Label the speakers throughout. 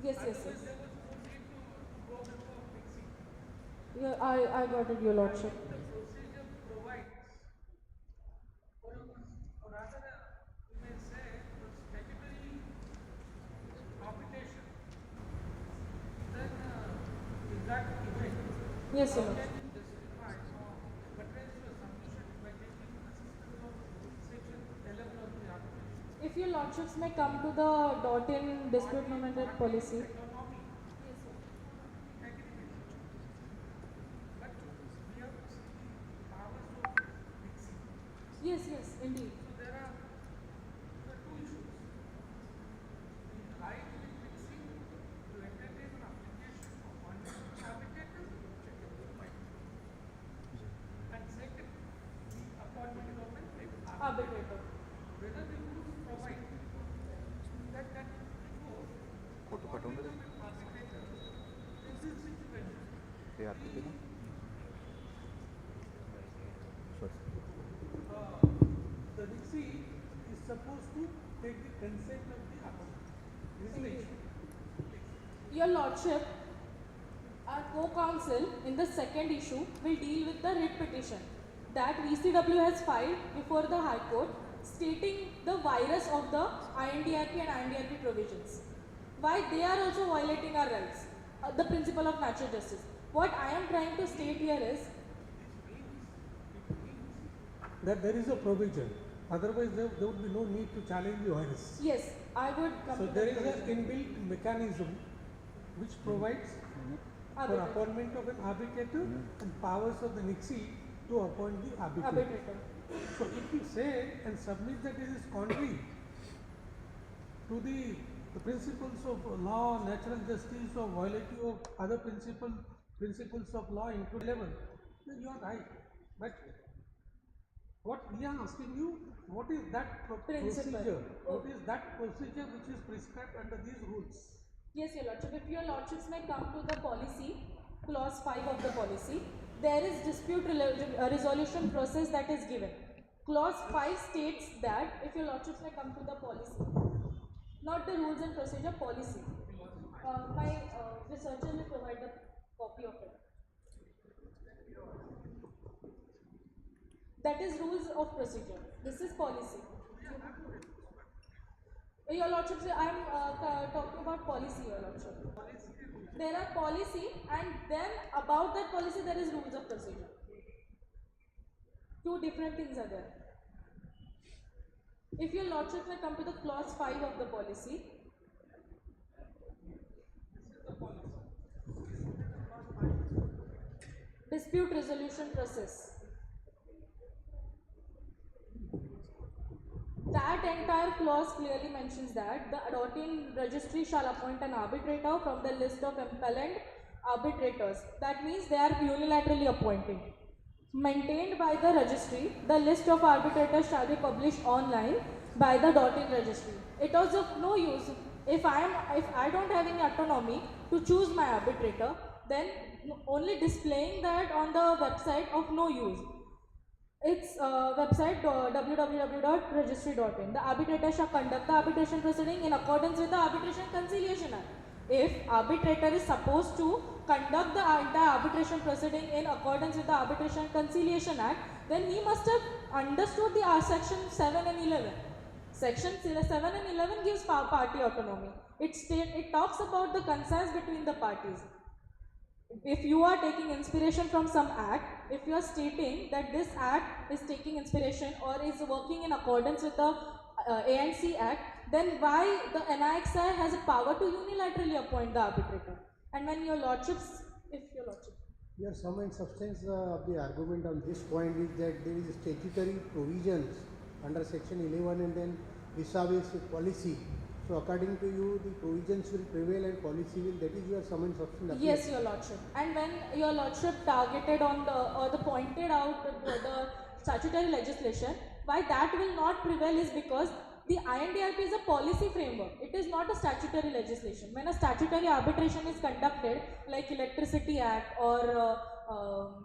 Speaker 1: Yes, yes, yes. Yeah, I got it, your lordship.
Speaker 2: The procedure provides, or rather, you may say, the statutory arbitration, then in that event,
Speaker 1: Yes,
Speaker 2: how
Speaker 1: your
Speaker 2: can
Speaker 1: lordship.
Speaker 2: you justify or buttress your submission by taking assistance of section 11 of the arbitration?
Speaker 1: If your lordships may come to the dot-in dispute nomenclature policy.
Speaker 2: Autonomy,
Speaker 1: Yes, sir.
Speaker 2: agreement. But we have to see the powers of mixing.
Speaker 1: Yes, yes, indeed.
Speaker 2: So there are two issues. The right in mixing to entertain an application for one arbitrator, and second, the appointment of an
Speaker 1: Arbitrator.
Speaker 2: whether the rules provide that before appointment of an arbitrator in this situation, the Nixie is supposed to take the consent of the applicant.
Speaker 1: Your lordship, our co-counsel in the second issue will deal with the writ petition that VCW has filed before the High Court stating the virus of the INDRP and INDRP provisions. Why they are also violating our rights, the principle of natural justice. What I am trying to state here is
Speaker 2: That there is a provision, otherwise there would be no need to challenge the virus.
Speaker 1: yes, I would come
Speaker 2: So
Speaker 1: to
Speaker 2: there
Speaker 1: that
Speaker 2: is an
Speaker 1: provision.
Speaker 2: inbuilt mechanism which provides for
Speaker 1: Arbitrator.
Speaker 2: appointment of an arbitrator and powers of the Nixie to appoint the arbitrator.
Speaker 1: Arbitrator.
Speaker 2: So if you say and submit that it is contrary to the principles of law, natural justice, or violative of other principles of law, including 11, then you are right. But what we are asking you, what is that
Speaker 1: Principle.
Speaker 2: procedure? What is that procedure which is prescribed under these rules?
Speaker 1: Yes, your lordship. If your lordships may come to the policy, clause 5 of the policy, there is dispute resolution process that is given. Clause 5 states that, if your lordships may come to the policy, not the rules and procedure, policy. My researcher will provide the copy of it. That is rules of procedure. This is policy. Your lordship, I am talking about policy, your lordship. There are policy, and then about that policy there is rules of procedure. Two different things are there. If your lordship may come to the clause 5 of the policy, dispute resolution process. That entire clause clearly mentions that the adopting registry shall appoint an arbitrator from the list of appellant arbitrators. That means they are unilaterally appointed. Maintained by the registry, the list of arbitrators shall be published online by the dotting registry. It was of no use if I don't have any autonomy to choose my arbitrator, then only displaying that on the website of no use. Its website www.registry.in. The arbitrator shall conduct the arbitration proceeding in accordance with the Arbitration Conciliation Act. If arbitrator is supposed to conduct the entire arbitration proceeding in accordance with the Arbitration Conciliation Act, then he must have understood the section 7 and 11. Section 7 and 11 gives party autonomy. It talks about the concerns between the parties. If you are taking inspiration from some act, if you are stating that this act is taking inspiration or is working in accordance with the ANC Act, then why the NIXI has a power to unilaterally appoint the arbitrator? And when your lordships, if your lordship.
Speaker 3: Your sum and substance of the argument on this point is that there is statutory provisions under section 11 and then vis-a-vis policy. So according to you, the provisions will prevail and policy will, that is your sum and substance.
Speaker 1: Yes, your lordship. And when your lordship targeted on the pointed out the statutory legislation, why that will not prevail is because the INDRP is a policy framework. It is not a statutory legislation. When a statutory arbitration is conducted, like Electricity Act or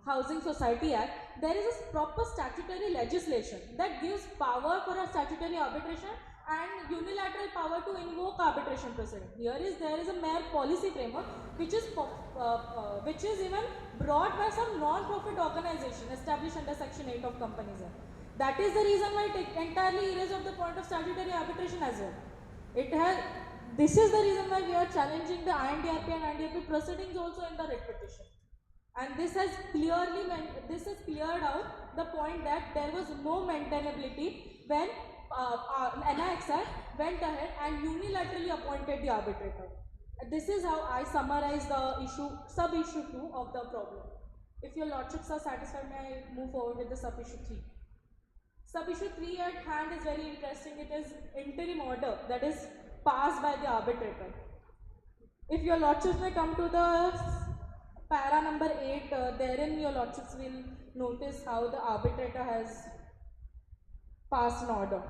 Speaker 1: Housing Society Act, there is a proper statutory legislation that gives power for a statutory arbitration and unilateral power to invoke arbitration proceeding. There is a mere policy framework which is even brought by some non-profit organization established under Section 8 of Companies Act. That is the reason why it entirely erases of the point of statutory arbitration as well. This is the reason why we are challenging the INDRP and INDRP proceedings also in the writ petition. And this has cleared out the point that there was no maintainability when NAXI went ahead and unilaterally appointed the arbitrator. This is how I summarize the sub-issue 2 of the problem. If your lordships are satisfied, may I move forward with the sub-issue 3? Sub-issue 3 at hand is very interesting. It is interim order that is passed by the arbitrator. If your lordships may come to the para number 8, therein your lordships will notice how the arbitrator has passed an order.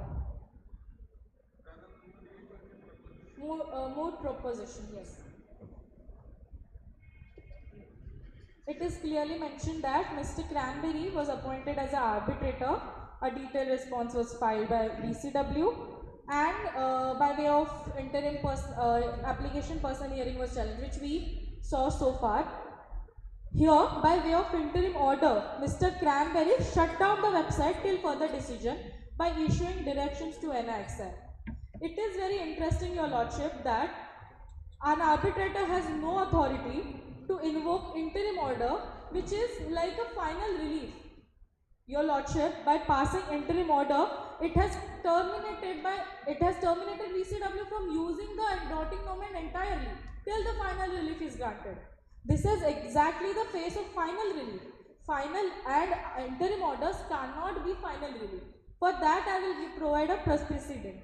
Speaker 1: Moot proposition, yes. It is clearly mentioned that Mr. Cranberry was appointed as an arbitrator. A detailed response was filed by DCW, and by way of interim application personal hearing was challenged, which we saw so far. Here, by way of interim order, Mr. Cranberry shut down the website till further decision by issuing directions to NAXI. It is very interesting, your lordship, that an arbitrator has no authority to invoke interim order, which is like a final relief. Your lordship, by passing interim order, it has terminated VCW from using the dotting domain entirely till the final relief is granted. This is exactly the phase of final relief. Final and interim orders cannot be final relief. For that, I will provide a precedent.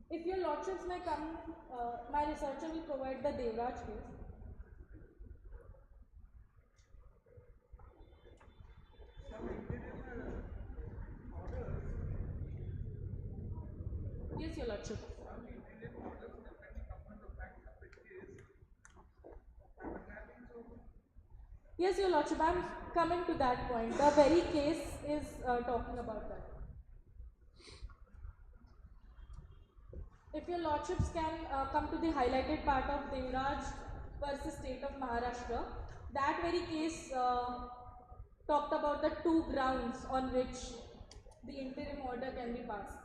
Speaker 1: If your lordships may come, my researcher will provide the Devraj case. Yes, your lordship. Yes, your lordship, I am coming to that point. The very case is talking about that. If your lordships can come to the highlighted part of Devraj versus State of Maharashtra, that very case talked about the two grounds on which the interim order can be passed.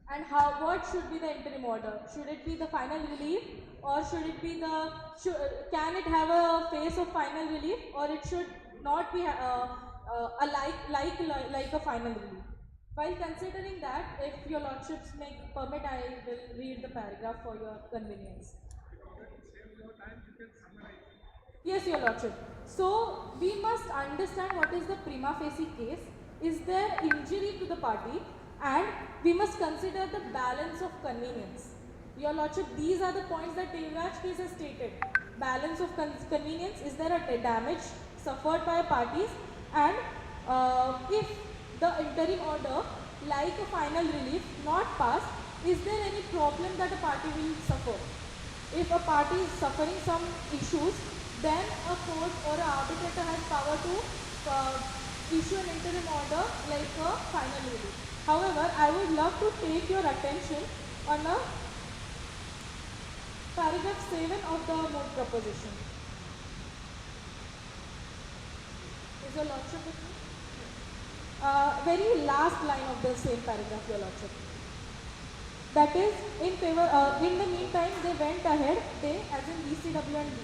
Speaker 1: And what should be the interim order? Should it be the final relief, or should it be can it have a phase of final relief, or it should not be like a final relief? While considering that, if your lordships may permit, I will read the paragraph for your convenience. Yes, your lordship. So, we must understand what is the prima facie case. Is there injury to the party? And we must consider the balance of convenience. Your lordship, these are the points that Devraj case has stated. Balance of convenience, is there a damage suffered by parties? And if the interim order, like a final relief, not passed, is there any problem that a party will suffer? If a party is suffering some issues, then a court or an arbitrator has power to issue an interim order like a final relief. However, I would love to take your attention on a paragraph 7 of the Moot proposition. Is your lordship with me? Very last line of the same paragraph, your lordship. That is, in the meantime, they went ahead, they as in DCW and B.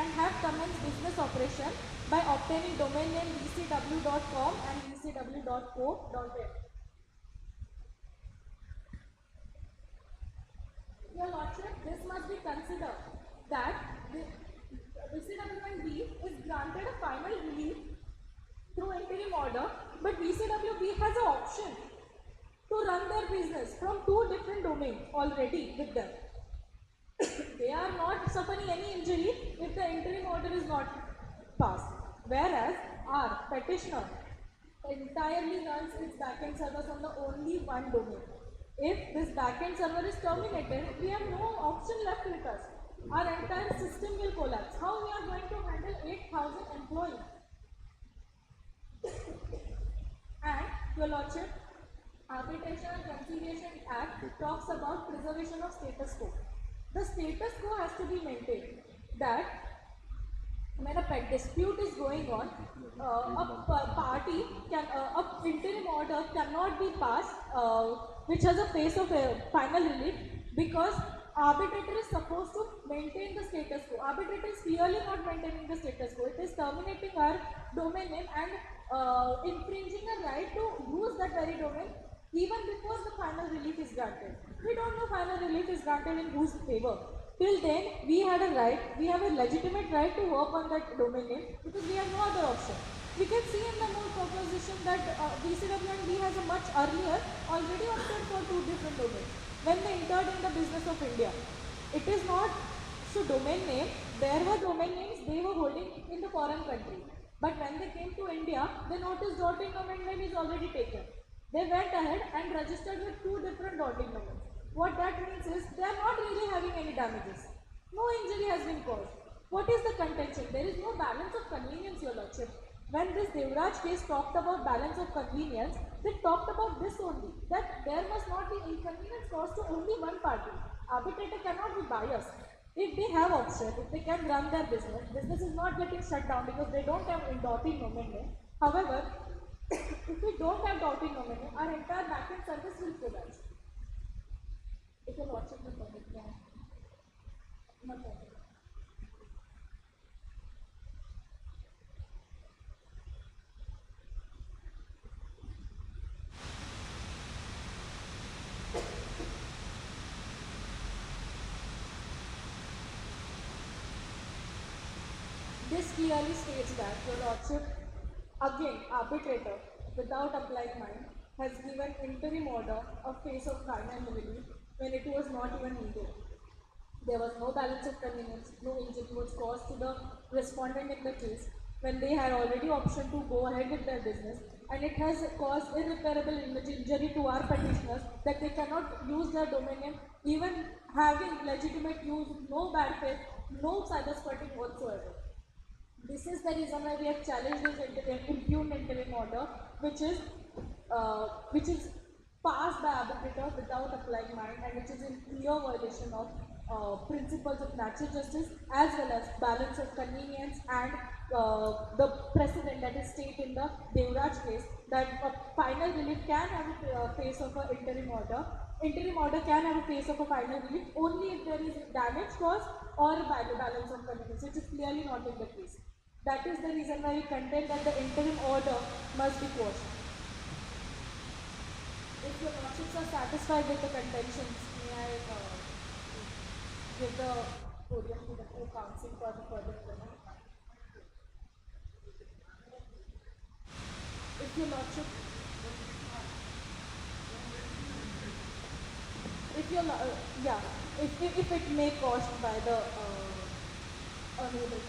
Speaker 1: And have commenced business operation by obtaining domain name vcw.com and vcw.co.in. Your lordship, this must be considered that the VCW&B is granted a final relief through interim order, but VCWB has an option to run their business from two different domains already with them. They are not suffering any injury if the interim order is not passed. Whereas our petitioner entirely runs its backend servers on the only one domain. If this backend server is terminated, we have no option left with us. our entire system will collapse. How we are going to handle 8,000 employees? And your lordship, Arbitration and Conciliation Act talks about preservation of status quo. The status quo has to be maintained. That when a pet dispute is going on, party can, a interim order cannot be passed, which has a face of a final relief, because arbitrator is supposed to maintain the status quo. Arbitrator is clearly not maintaining the status quo. It is terminating our domain name and infringing a right to use that very domain even before the final relief is granted. We don't know final relief is granted in whose favor. Till then, we had a right, we have a legitimate right to work on that domain name because we have no other option. We can see in the Moot proposition that DCW&B has a much earlier already opted for two different domains when they entered in the business of India. It is not, so domain name, there were domain names they were holding in the foreign country. But when they came to India, they noticed dotting domain name is already taken. They went ahead and registered with two different dotting domains. What that means is they are not really having any damages. No injury has been caused. What is the contention? There is no balance of convenience, your lordship. When this Devraj case talked about balance of convenience, they talked about this only, that there must not be inconvenience caused to only one party. Arbitrator cannot be biased. If they have option, if they can run their business, business is not getting shut down because they don't have dotting domain name. However, if we don't have dotting domain name, our entire backend service will collapse. If you're watching the public, not watching. This clearly states that your lordship, again, arbitrator, without applying mind, has given interim order a face of final relief when it was not even needed. There was no balance of convenience, no injury was caused to the respondent in the case when they had already option to go ahead with their business, and it has caused irreparable injury to our petitioners that they cannot use their domain name even having legitimate use, no bad faith, no cyber squatting whatsoever. This is the reason why we have challenged this impugned interim order, which is passed by arbitrator without applying mind, and which is in clear violation of principles of natural justice as well as balance of convenience and the precedent that is stated in the Devraj case that a final relief can have a face of an interim order. Interim order can have a face of a final relief only if there is damage caused or a balance of convenience, which is clearly not in the case. That is the reason why we contend that the interim order must be quashed. If your lordships are satisfied with the contentions, may I give the podium to the co-counsel for the further comment? If your lordship, if it may caused by the honorable.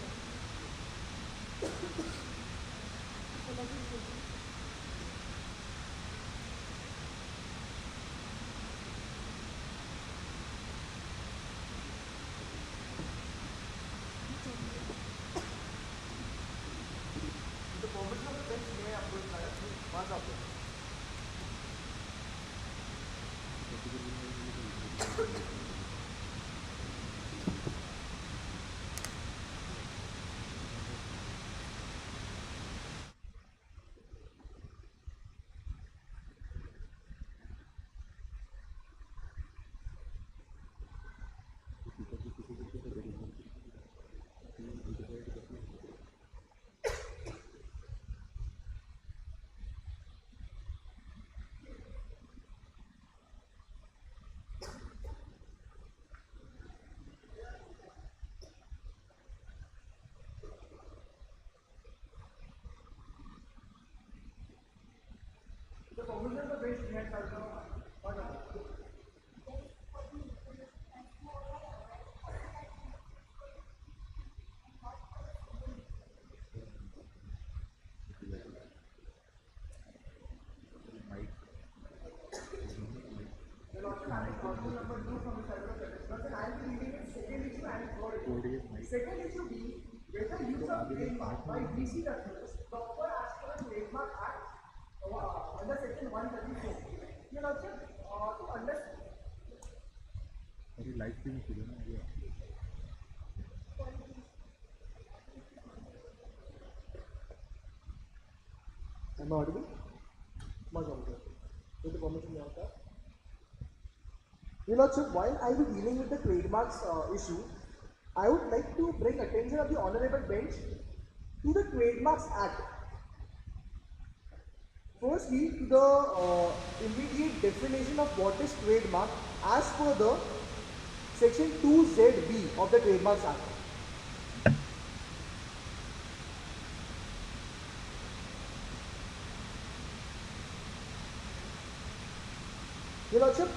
Speaker 4: rule number 2 from the side of the petitioner, and I'll be reading its second issue and third issue. Second issue being whether use of trademark by BCW is proper as per the Trademark Act under section 134. You know, to understand. Am I audible? Much audible. With the permission of that. Your Lordship, while I will be dealing with the trademarks issue, I would like to bring attention of the Honorable Bench to the Trademarks Act. Firstly, to the immediate definition of what is trademark as per the section 2ZB of the Trademarks Act. Your Lordship,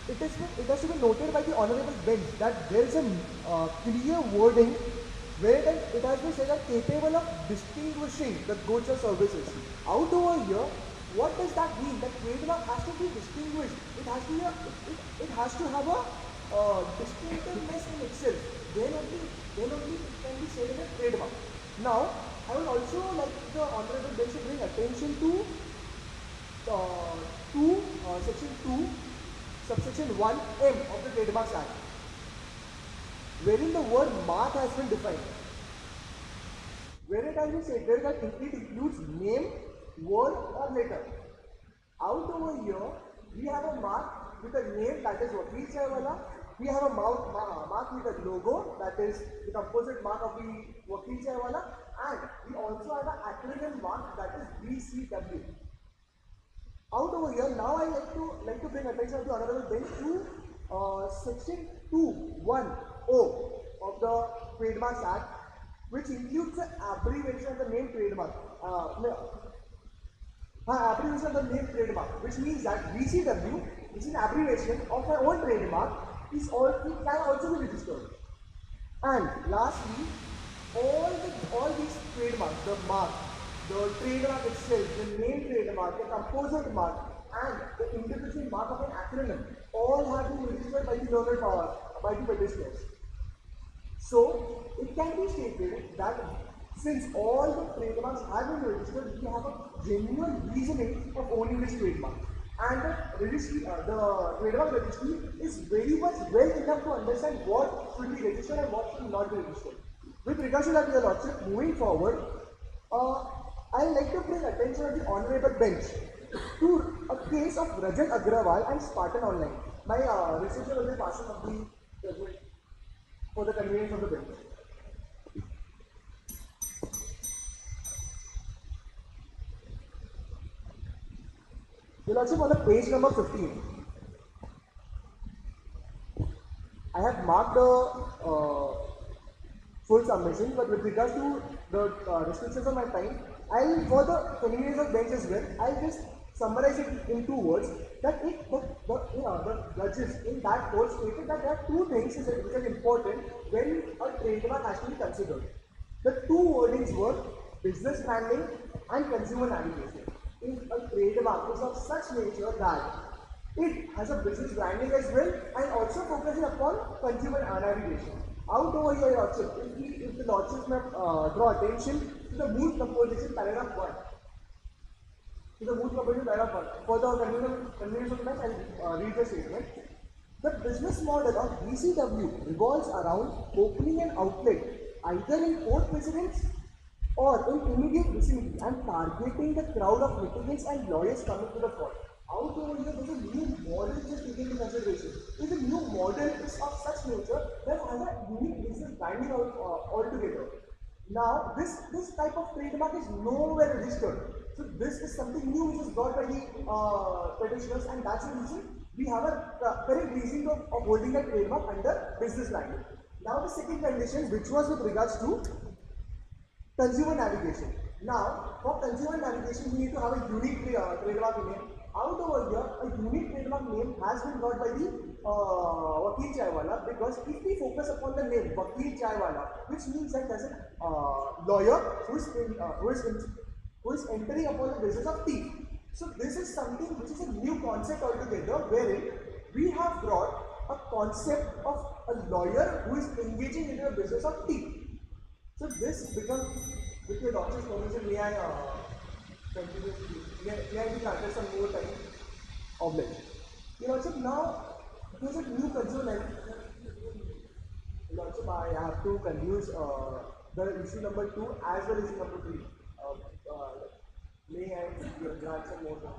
Speaker 4: it has to be noted by the Honorable Bench that there is a clear wording where it has been said that capable of distinguishing the goods or services. Out over here, what does that mean? That trademark has to be distinguished. It has to have a distinctiveness in itself. Then only it can be said as a trademark. Now, I would also like the Honorable Bench to bring attention to section 2, subsection 1M of the Trademarks Act, wherein the word mark has been defined. Where it has been said that it includes name, word or letter. Out over here, we have a mark with a name, that is Vakil Chaiwala. We have a mark with a logo, that is the composite mark of the Vakil Chaiwala, and we also have an acronym mark, that is BCW. Out over here, now I like to bring attention of the Honorable Bench to section 2(1)(o) of the Trademarks Act, which includes the abbreviation of the name trademark. Abbreviation of the name trademark, which means that BCW, which is an abbreviation of my own trademark, it can also be registered. And lastly, all these trademarks, the mark, the trademark itself, the name trademark, the composite mark, and the individual mark of an acronym, all have been registered by the learned power, by the petitioners. So, it can be stated that since all the trademarks have been registered, we have a genuine reasoning of owning this trademark. And the trademark registry is very much well enough to understand what should be registered and what should not be registered. With regards to that, Your Lordship, moving forward, I would like to bring attention of the Honorable Bench to a case of Rajat Agrawal and Spartan Online. My researcher will be passing of the judgment for the convenience of the bench. Your Lordship, on the page number 15, I have marked the full submission, but with regards to the restrictions of my time, for the convenience of bench as well, I'll just summarize it in 2 words. That the judges in that court stated that there are 2 things which are important when a trademark has to be considered. The 2 wordings were business branding and consumer navigation. If a trademark is of such nature that it has a business branding as well and also focusing upon consumer navigation. Out over here, Your Lordship, if the Lordship may draw attention to the Moot composition paragraph 1. To the Moot composition paragraph 1. For the convenience of the bench, I'll read the statement. The business model of BCW revolves around opening an outlet either in court precedents or in immediate vicinity and targeting the crowd of litigants and lawyers coming to the court. Out over here, there's a new model which is taken into consideration. If a new model is of such nature that has a unique business branding altogether. Now, this type of trademark is nowhere registered. So this is something new which is brought by the petitioners, and that's the reason we have a correct reason of holding a trademark under business branding. Now, the second condition, which was with regards to consumer navigation. Now, for consumer navigation, we need to have a unique trademark name. Out over here, a unique trademark name has been brought by the Vakil Chaiwala, because if we focus upon the name Vakil Chaiwala, which means that there's a lawyer who is entering upon the business of tea. So this is something which is a new concept altogether, wherein we have brought a concept of a lawyer who is engaging into the business of tea. So this becomes, with your doctor's permission, may I continue? May I be granted some more time? Oblige. Also now, there's a new concern. Also, I have to conduce the issue number 2 as well as issue number 3. May I grant some more time?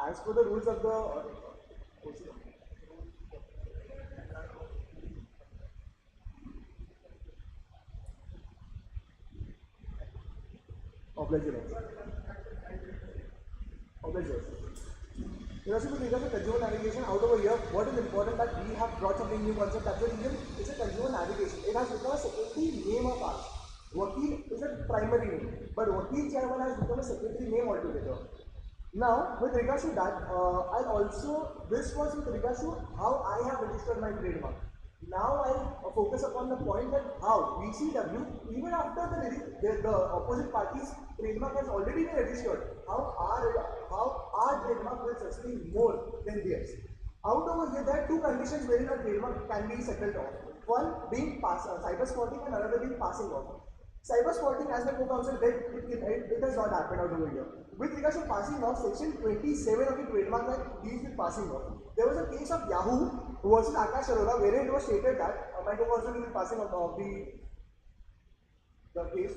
Speaker 4: As per the rules of the oblige. Also, with regard to consumer navigation, out over here, what is important that we have brought something new concept. That's the reason it's a consumer navigation. It has become a secondary name of ours. Wakil is a primary name, but Wakil Chairman has become a secondary name altogether. Now, with regards to that, this was with regards to how I have registered my trademark. Now I'll focus upon the point that how VCW, even after the opposite party's trademark has already been registered, how our trademark will sustain more than theirs. Out over here, there are two conditions wherein a trademark can be settled off. One being cyber spotting and another being passing off. Cyber spotting, as the co-counsel did, it has not happened out over here. With regards to passing off, section 27 of the trademark act deals with passing off. There was a case of Yahoo versus Akash Arora, wherein it was stated that my co-counsel will be passing off the case.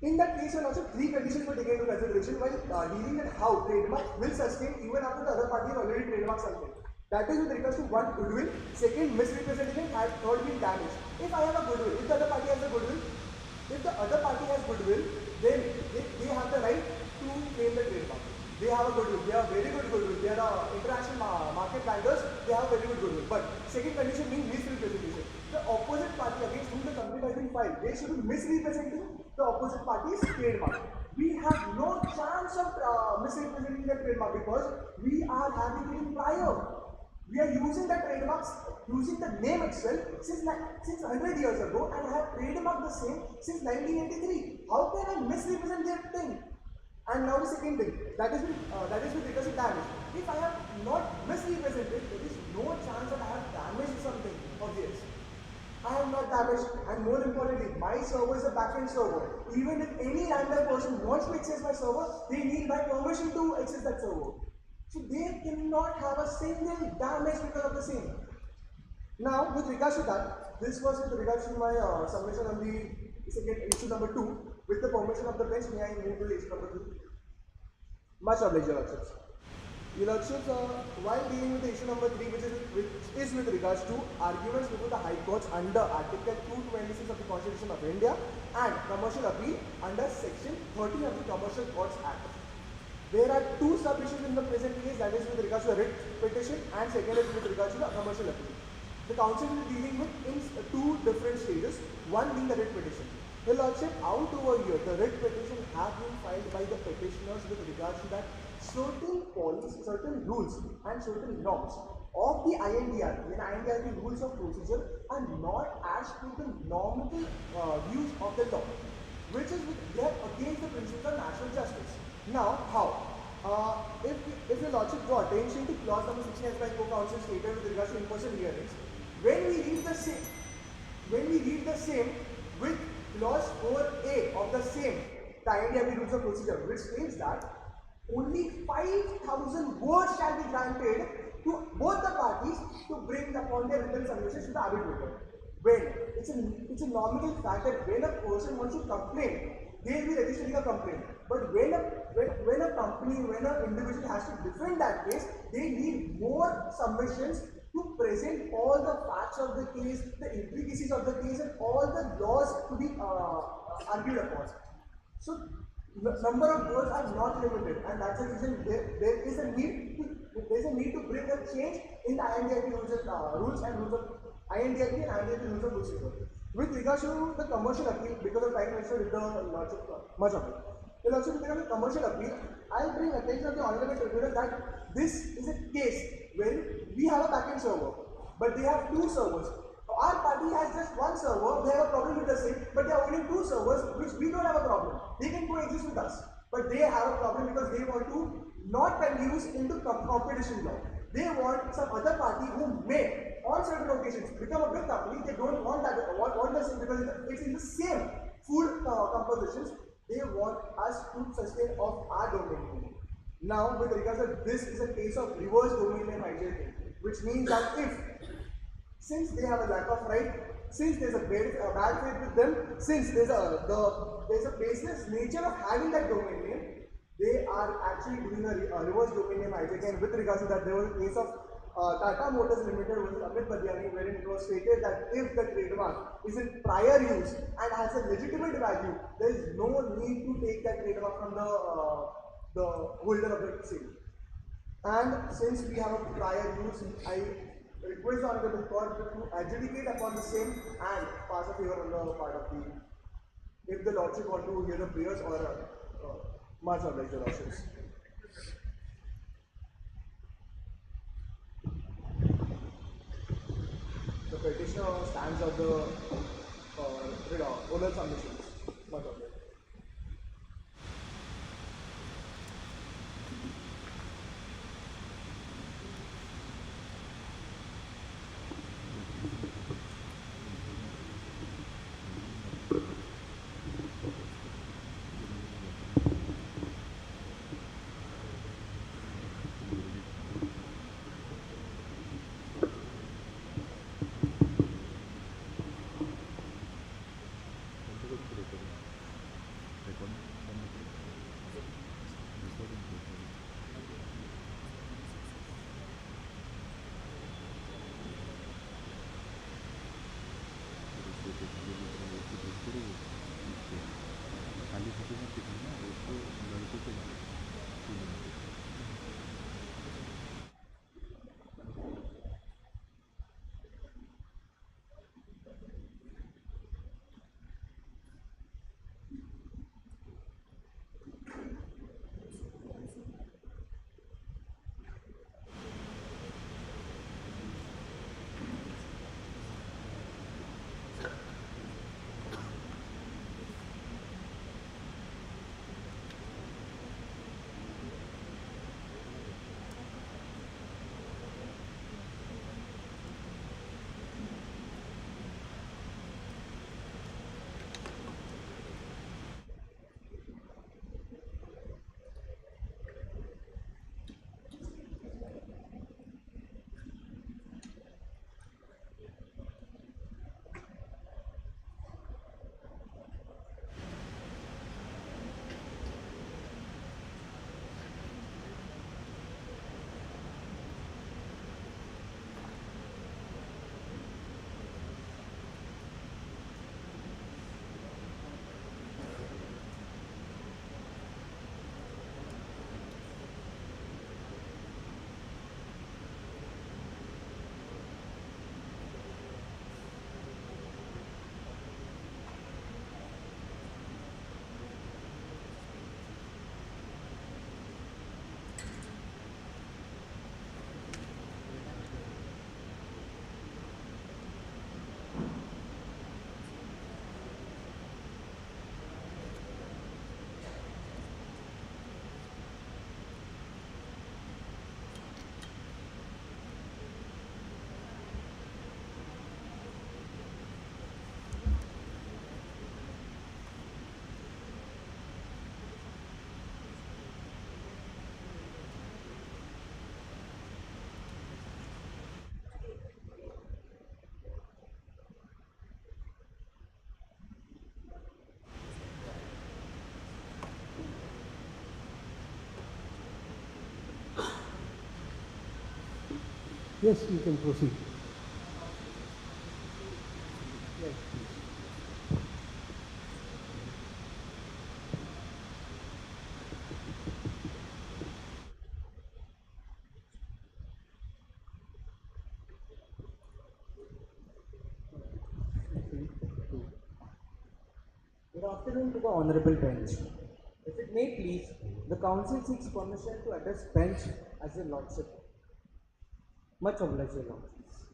Speaker 4: In that case, also three conditions were taken into consideration while dealing with how trademark will sustain even after the other party has already trademarked something. That is with regards to one, goodwill, second, misrepresentation, and third, being damage. If I have a goodwill, if the other party has a goodwill, then they have the right to claim the trademark. They have a goodwill, they have very good goodwill, they are international market bankers, they have very good goodwill. But second condition being misrepresentation. The opposite party against whom the complaint has been filed, they should be misrepresenting the opposite party's trademark. We have no chance of misrepresenting the trademark because we are having it in prior. We are using the trademarks, using the name itself since 100 years ago and have trademarked the same since 1983. How can I misrepresent that thing? And now the second thing, that is with regards to damage. If I have not misrepresented, there is no chance that I have damaged something of this. I have not damaged, and more importantly, my server is a backend server. Even if any random person wants to access my server, they need my permission to access that server. So they cannot have a single damage because of the same. Now, with regards to that, this was with regards to my submission on the issue number 2. With the permission of the bench, may I move to the issue number 2? Much obliged, Your Lordships. Your Lordships, while dealing with the issue number 3, which is with regards to arguments before the High Courts under Article 226 of the Constitution of India and commercial appeal under Section 13 of the Commercial Courts Act. There are two sub-issues in the present case, that is with regards to the writ petition and second is with regards to the commercial appeal. The council is dealing with in two different stages, one being the writ petition. The Lordship, out over here, the writ petition have been filed by the petitioners with regards to that certain policies, certain rules and certain norms of the INDR, the rules of procedure, are not as per the normal views of the law, which is they are against the principles of national justice. Now, how? If your Lordship draw attention to clause number 16 as my co-counsel stated with regards to in-person hearings, when we read the same with clause 4A of the same, the INDR rules of procedure, which states that only 5,000 words shall be granted to both the parties to bring upon their written submissions to the arbitrator. When it's a nominal fact that when a person wants to complain, they will be registering a complaint. But when an individual has to defend that case, they need more submissions to present all the facts of the case, the intricacies of the case, and all the laws to be argued upon. So, the number of words are not limited, and that's the reason there is a need to bring a change in the INDIP rules and rules of INDIP and INDIP rules of procedure. With regards to the commercial appeal, because of time constraint, with the Lordship, much of it. The Lordship, with regard to commercial appeal, I'll bring attention of the Honorable Tribunal that this is a case where we have a backend server, but they have two servers. Our party has just one server, they have a problem with the same, but they are owning two servers, which we don't have a problem. They can coexist with us, but they have a problem because they want to not conduce into competition law. They want some other party who may, on certain occasions, become a big company. They don't want that, want the same, because it's in the same food compositions. They want us to sustain off our domain name. Now, with regards to this is a case of reverse domain name identity, which means that since they have a lack of right, since there's a bad faith with them, since there's a baseless nature of having that domain name, they are actually doing a reverse domain name identity. And with regards to that, there was a case of Tata Motors Limited versus Amit Badiani, wherein it was stated that if the trademark is in prior use and has a legitimate value, there is no need to take that trademark from the holder of the same. And since we have a prior use, I request the Honorable Court to adjudicate upon the same and pass a favor on the part of the, if the Lordship want to hear the prayers or much oblige the Lordships. The petitioner stands on the oral submissions. Much oblige.
Speaker 3: Yes, you can proceed. Yes, please.
Speaker 5: Good afternoon to the Honorable Bench. If it may please, the Council seeks permission to address Bench as a Lordship. Much obliged, Your Lordships.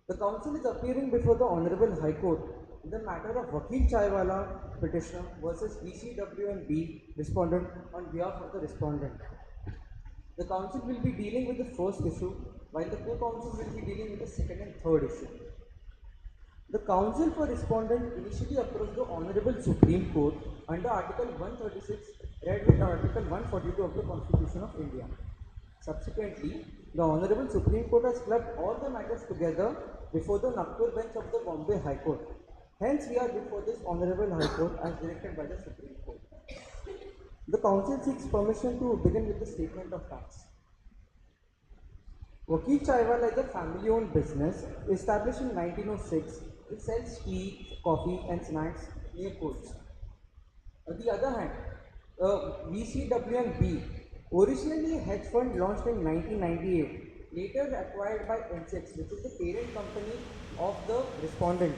Speaker 5: The Council is appearing before the Honorable High Court in the matter of Vakil Chaiwala petitioner versus DCW and B Respondent on behalf of the Respondent. The council will be dealing with the first issue, while the co-council will be dealing with the second and third issue. The counsel for respondent initially approached the Honorable Supreme Court under Article 136, read with Article 142 of the Constitution of India. Subsequently, the Honorable Supreme Court has clubbed all the matters together before the Nagpur bench of the Bombay High Court. Hence, we are before this Honorable High Court as directed by the Supreme Court. The council seeks permission to begin with the statement of facts. Vakil Chaiwala is a family-owned business established in 1906. It sells tea, coffee, and snacks near courts. On the other hand, VCWB, originally a hedge fund launched in 1998, later acquired by NCX, which is the parent company of the Respondent,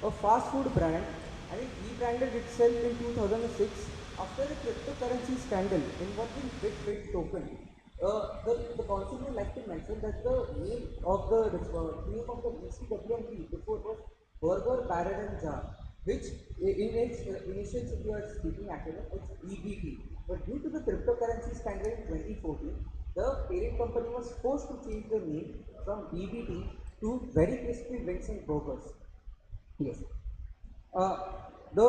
Speaker 5: a fast food brand, and it rebranded itself in 2006 after a cryptocurrency scandal involving Bit token. The council would like to mention that the name of the VCWB before was Burger Barrel and Jar, which in its initials, if you are speaking acronym, it's BBT. But due to the cryptocurrency scandal in 2014, the parent company was forced to change the name from BBT to Very Crispy Wings and Burgers. Yes. The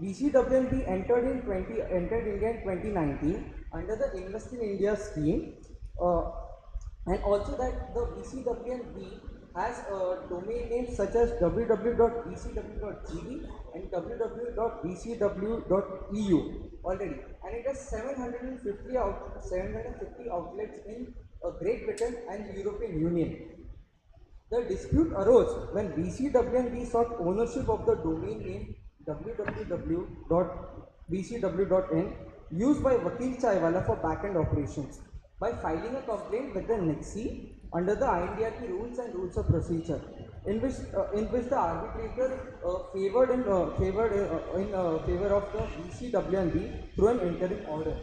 Speaker 5: VCWB entered India in 2019 under the Invest in India scheme, and also that the VCWB has domain names such as www.vcw.gv and www.vcw.eu already, and it has 750 outlets in Great Britain and European Union. The dispute arose when VCWB sought ownership of the domain name www.vcw.in used by Vakil Chaiwala for back-end operations by filing a complaint with the NICSI under the INDRP rules and rules of procedure, in which the arbitrator favored in favor of the VCWB through an interim order.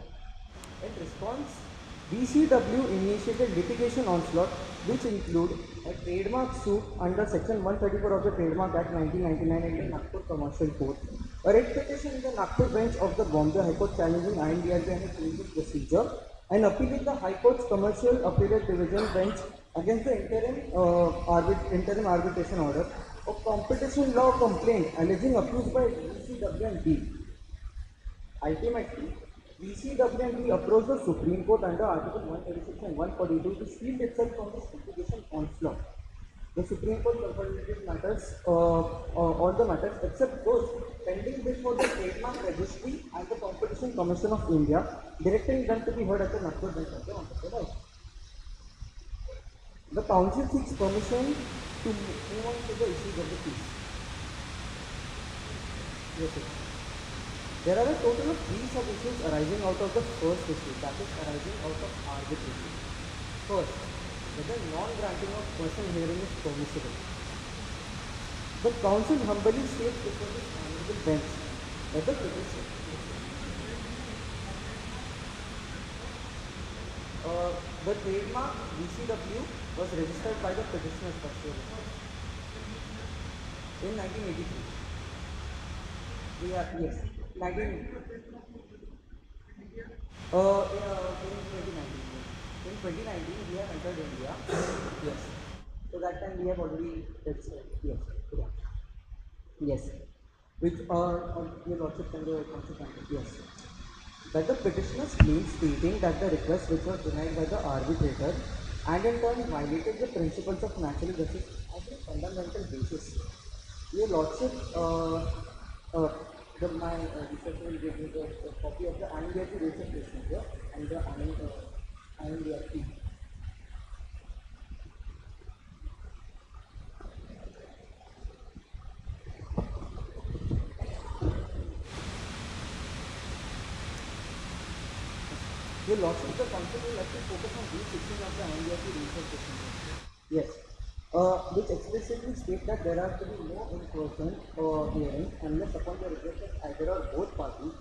Speaker 5: In response, VCW initiated litigation onslaught, which include a trademark suit under Section 134 of the Trademark Act 1999 in the Nagpur Commercial Court, a writ petition in the Nagpur bench of the Bombay High Court challenging INDRP and its rules of procedure, and appeal in the High Court's Commercial Appellate Division bench against the interim arbitration order, a competition law complaint alleging abuse by VCWB. Ultimately, VCWB approached the Supreme Court under Article 136 and 142 to shield itself from this litigation onslaught. The Supreme Court consolidated matters, all the matters except those pending before the Trademark Registry and the Competition Commission of India, directing them to be heard at the Nagpur bench of the Honorable High. The Council seeks permission to move on to the issues of the case. Yes, sir. There are a total of 3 sub-issues arising out of the first issue, that is arising out of arbitration. First, whether non-granting of personal hearing is permissible. The council humbly states before this honorable bench that the petition the trademark VCW was registered by the petitioner's custodian in 1983. We are, yes, 19. In 2019. In 2019, we have entered India. Yes. So that time we have already registered. Yes. Yeah. Yes. Which your lordship and the consequences. Yes. That the petitioner's claim stating that the request which was denied by the arbitrator and in turn violated the principles of natural justice as a fundamental basis. Your lordship, my researcher will give me the copy of the INDRP rules of procedure and the INDRP. Your lordship, the council will like to focus on these sections of the INDRP rules of procedure. Yes. Which explicitly state that there are to be no in-person hearing unless upon the request of either or both parties,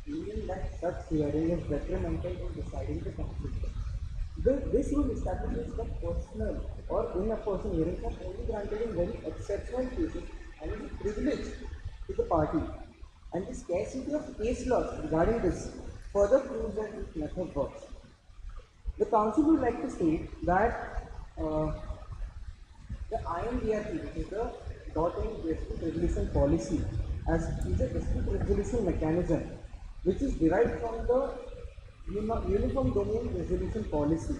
Speaker 5: meaning that such hearing is detrimental in deciding the conflict. This rule establishes that personal or in-person hearings are only granted in very exceptional cases and is a privilege to the party. And the scarcity of case laws regarding this further proves that this method works. The council would like to state that the INDRP, which is the Dot-in Dispute Resolution Policy, as is a dispute resolution mechanism which is derived from the Uniform Domain Resolution Policy,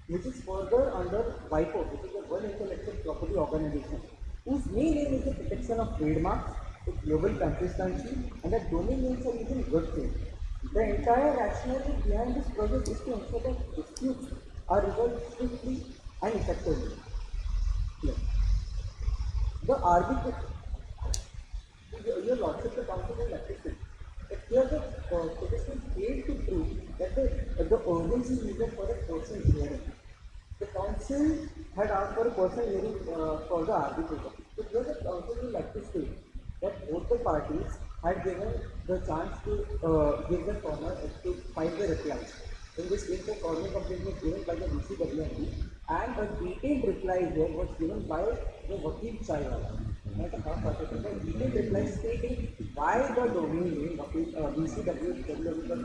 Speaker 5: which is further under WIPO, which is the World Intellectual Property Organization, whose main aim is the protection of trademarks, its global consistency, and that domain names are used in good faith. The entire rationale behind this project is to ensure that disputes are resolved swiftly and effectively. Yes. The arbitration, your lordship, the council will appreciate. But here the petition failed to prove that the urgency is needed for a personal hearing. The council had asked for a personal hearing for the arbitration. So here the council will like to state that both the parties had given the chance to give the former to file the replies. In this case, the formal complaint was given by the VCWMD and a detailed reply here was given by the Vakil Chaiwala. Not a half article, but detailed reply stating why the domain name VCW.com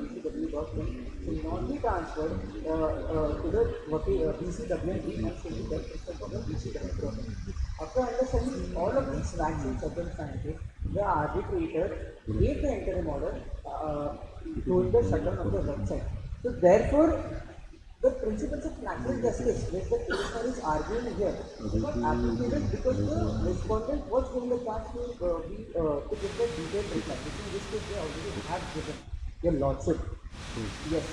Speaker 5: should not be transferred to the VCWMD and should be kept for the VCW. After understanding all of these facts and circumstances, the arbitrator gave the interim order towards the shutdown of the website. So therefore, the principles of natural justice, which the petitioner is arguing here, is not applicated because the respondent was given the chance to give the detailed reply, which in this case they already have given. Your lordship. Yes.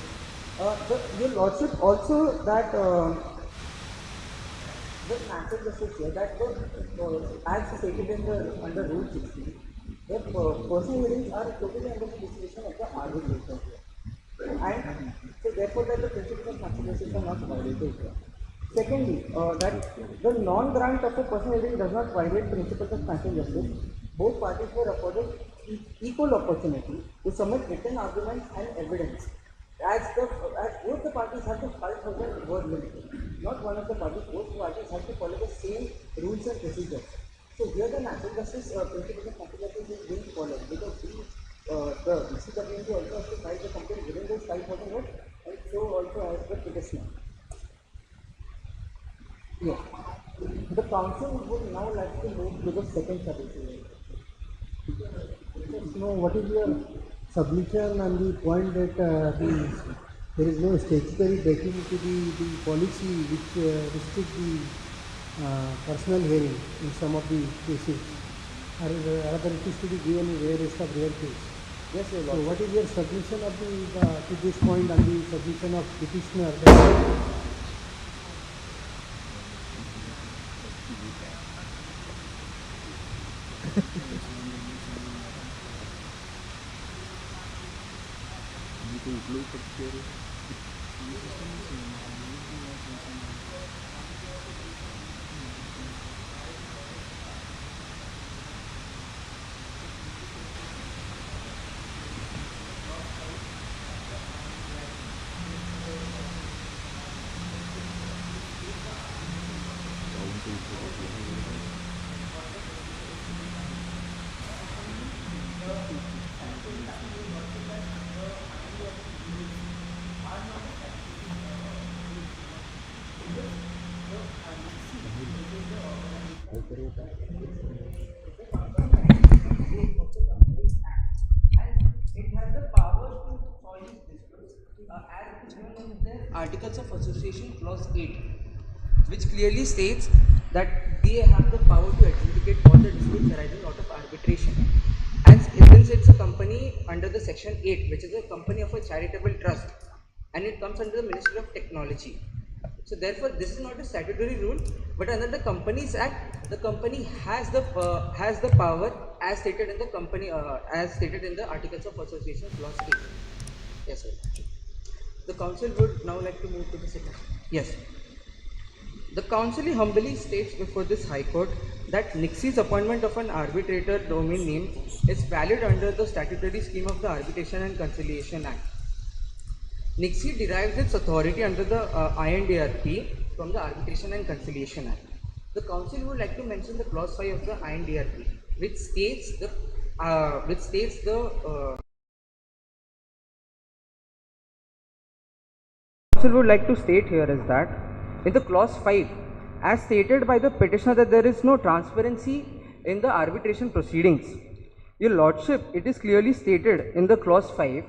Speaker 5: Your lordship also that the natural justice here that as stated in the under Rule 16, the personal hearings are totally under the discretion of the arbitrator. And so therefore that the principles of natural justice are not violated here. Secondly, that the non-grant of a personal hearing does not violate principles of natural justice. Both parties were afforded equal opportunity to submit written arguments and evidence. As both the parties have the 5,000 word limit, not one of the parties, both parties have to follow the same rules and procedures. So here the natural justice principle of natural justice is being followed because the VCWMD also has to file the complaint within those 5,000 words, and so also as the petitioner. Yes. The council would now like to move to the second submission.
Speaker 3: No, what is your submission on the point that there is no statutory backing to the policy which restrict the personal hearing in some of the cases, or rather it is to be given in rarest of rare case.
Speaker 5: Yes, Your
Speaker 3: So
Speaker 5: Lordship.
Speaker 3: what is your submission of the to this point on the submission of petitioner? That
Speaker 5: It has the power to solve these disputes as given in the Articles of Association Clause 8, which clearly states that they have the power to adjudicate all the disputes arising out of arbitration. And since it's a company under the Section 8, which is a company of a charitable trust, and it comes under the Ministry of Technology. So therefore, this is not a statutory rule, but under the Companies Act, the company has the power as stated in the Articles of Association Clause 8. Yes, sir. The council would now like to move to the second. Yes. The council humbly states before this High Court that NIXI's appointment of an arbitrator domain name is valid under the statutory scheme of the Arbitration and Conciliation Act. NIXI derives its authority under the INDRP from the Arbitration and Conciliation Act. The council would like to mention the clause 5 of the INDRP, which states the council would like to state here is that in the clause 5, as stated by the petitioner, that there is no transparency in the arbitration proceedings. Your lordship, it is clearly stated in the clause 5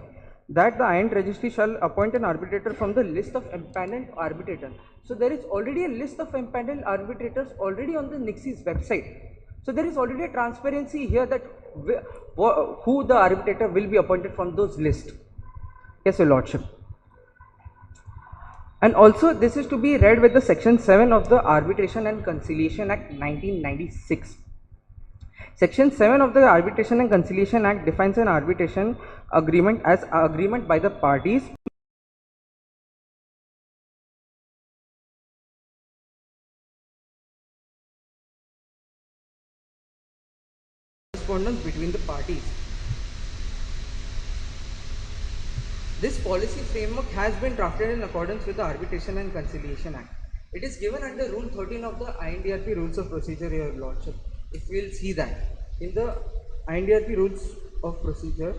Speaker 5: that the IND registry shall appoint an arbitrator from the list of empaneled arbitrators. So there is already a list of empaneled arbitrators already on the NIXI's website. So there is already a transparency here that who the arbitrator will be appointed from those lists. Yes, your lordship. And also this is to be read with the section 7 of the Arbitration and Conciliation Act 1996. Section 7 of the Arbitration and Conciliation Act defines an arbitration agreement as agreement by the parties correspondence between the parties. This policy framework has been drafted in accordance with the Arbitration and Conciliation Act. It is given under Rule 13 of the INDRP Rules of Procedure, your lordship. If we will see that in the INDRP Rules of Procedure,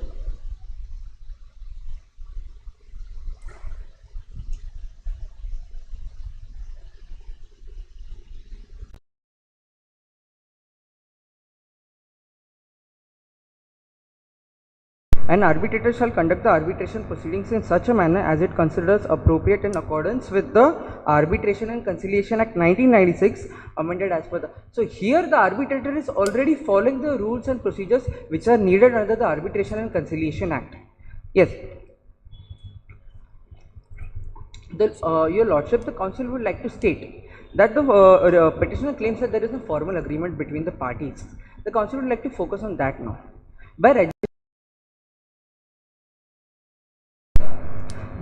Speaker 5: an arbitrator shall conduct the arbitration proceedings in such a manner as it considers appropriate in accordance with the Arbitration and Conciliation Act 1996 amended as per the. So here the arbitrator is already following the rules and procedures which are needed under the Arbitration and Conciliation Act. Yes. Your lordship, the council would like to state that the petitioner claims that there is a formal agreement between the parties. The council would like to focus on that now. By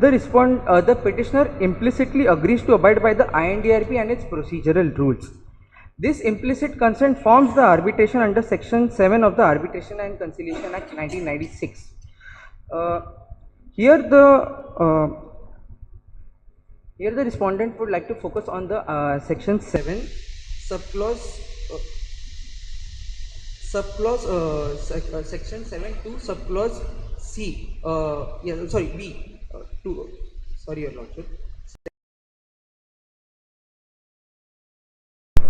Speaker 5: the petitioner implicitly agrees to abide by the INDRP and its procedural rules. This implicit consent forms the arbitration under section 7 of the Arbitration and Conciliation Act 1996. Here the respondent would like to focus on the section 7 section 7 to subclause C, B. Sorry, your lordship.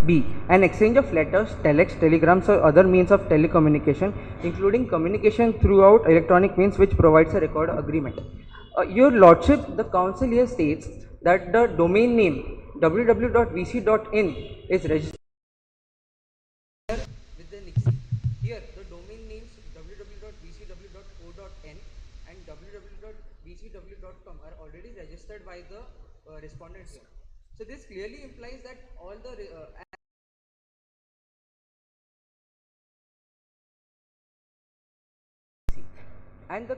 Speaker 5: B. An exchange of letters, telex, telegrams or other means of telecommunication, including communication throughout electronic means, which provides a record agreement. Your lordship, the council here states that the domain name www.vc.in is registered with the NIXI. Here the domain names www.vcw.co.in and www.vcw.com are already registered by the respondent here. So this clearly implies that all the and the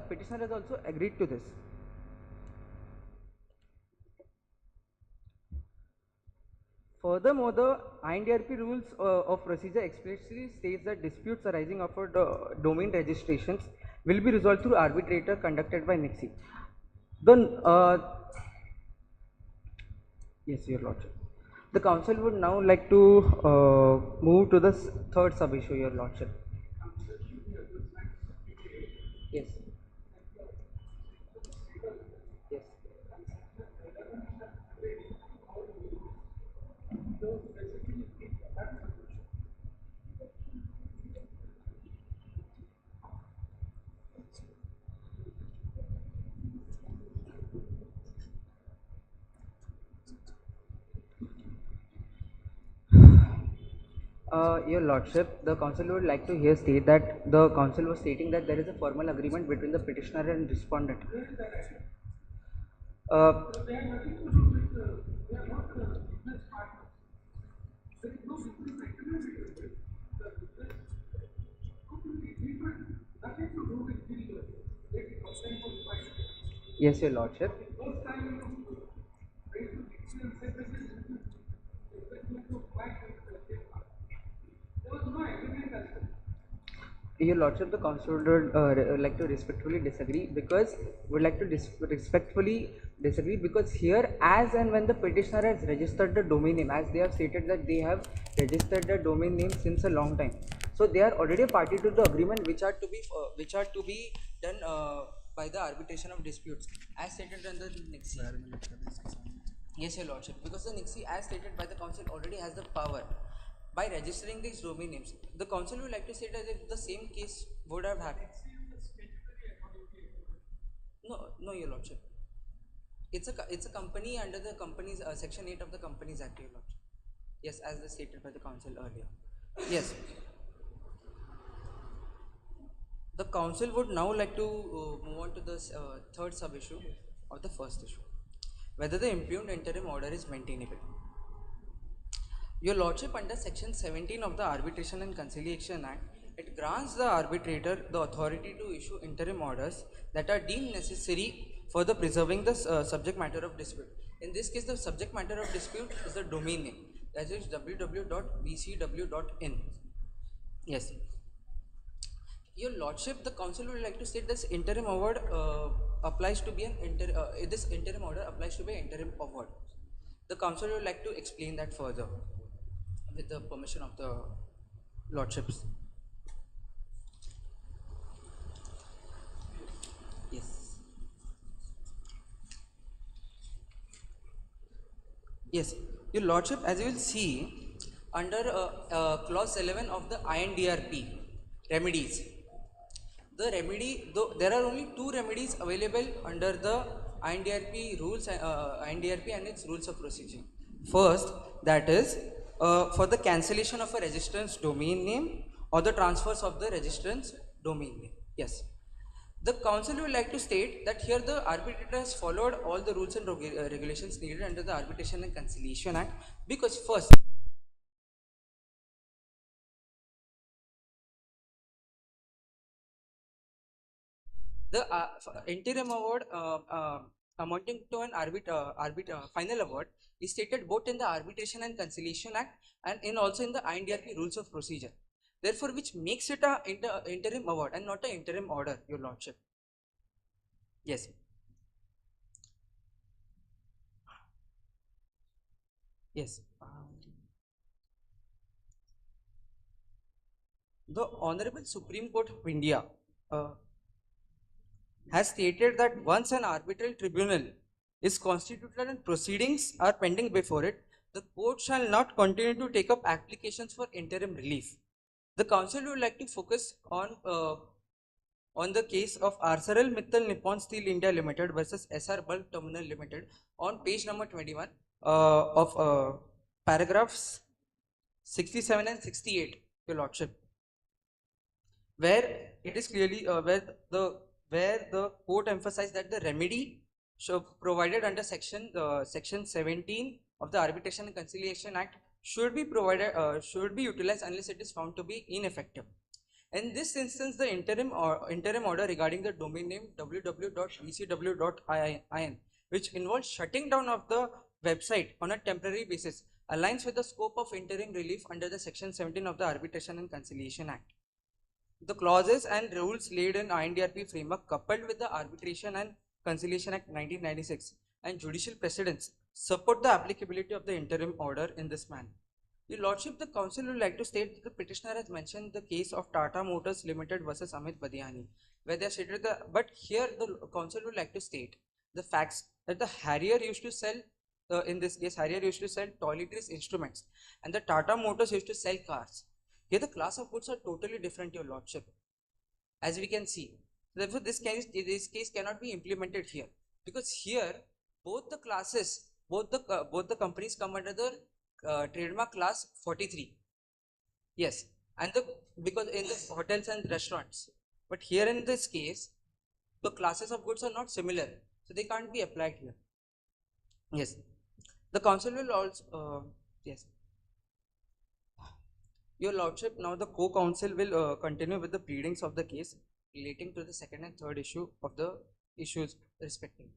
Speaker 5: petitioner has also agreed to this. Furthermore, the INDRP rules of procedure explicitly states that disputes arising of domain registrations will be resolved through arbitrator conducted by NIXI. Yes, your lordship. The council would now like to move to the third sub-issue, your lordship. Yes. Yes. Your lordship, the council would like to here state that the council was stating that there is a formal agreement between the petitioner and respondent. Yes, your lordship. Your lordship, the council would like to respectfully disagree because here, as and when the petitioner has registered the domain name, as they have stated that they have registered the domain name since a long time, so they are already a party to the agreement which are to be done
Speaker 6: by the arbitration of disputes as stated under the NIXI. Yes, your lordship, because the NIXI as stated by the council already has the power by registering these domain names. The council would like to say that if the same case would have happened. No, your lordship. It's a company under the company's section 8 of the Companies Act, your lordship. Yes, as stated by the council earlier. Yes. The council would now like to move on to the third sub-issue of the first issue, whether the impugned interim order is maintainable. Your lordship, under section 17 of the Arbitration and Conciliation Act, it grants the arbitrator the authority to issue interim orders that are deemed necessary for the preserving the subject matter of dispute. In this case, the subject matter of dispute is the domain name, that is www.bcw.in. Yes. Your lordship, the council would like to state this interim award applies to be an this interim order applies to be an interim award. The council would like to explain that further with the permission of the lordships. Yes. Yes, your lordship, as you will see, under clause 11 of the INDRP remedies, the remedy, though there are only two remedies available under the INDRP rules, INDRP and its rules of procedure. First, that is for the cancellation of a registrant's domain name or the transfers of the registrant's domain name. Yes. The council would like to state that here the arbitrator has followed all the rules and regulations needed under the Arbitration and Conciliation Act, because first, the interim award amounting to an final award is stated both in the Arbitration and Conciliation Act and also in the INDRP rules of procedure. Therefore, which makes it a interim award and not an interim order, your lordship. Yes. Yes. The Honorable Supreme Court of India has stated that once an arbitral tribunal is constituted and proceedings are pending before it, the court shall not continue to take up applications for interim relief. The council would like to focus on the case of Arcelor Mittal Nippon Steel India Limited versus SR Bulk Terminal Limited on page number 21 of paragraphs 67 and 68, your lordship, where it is clearly where the court emphasized that the remedy provided under section 17 of the Arbitration and Conciliation Act should be utilized unless it is found to be ineffective. In this instance, the interim order regarding the domain name www.bcw.in, which involves shutting down of the website on a temporary basis, aligns with the scope of interim relief under the section 17 of the Arbitration and Conciliation Act. The clauses and rules laid in INDRP framework, coupled with the Arbitration and Conciliation Act 1996 and judicial precedents, support the applicability of the interim order in this manner. Your lordship, the council would like to state that the petitioner has mentioned the case of Tata Motors Limited versus Amit Badiani, where they stated but here the council would like to state the facts that the Harrier used to sell, in this case, Harrier used to sell toiletries instruments, and the Tata Motors used to sell cars. Here the class of goods are totally different, your lordship, as we can see. Therefore, this case cannot be implemented here, because here both the classes, both the companies come under the trademark class 43. Yes, and because in the hotels and restaurants, but here in this case, the classes of goods are not similar, so they can't be applied here. Yes, the council will also yes. Your lordship, now the co-counsel will continue with the pleadings of the case relating to the second and third issue of the issues respectively.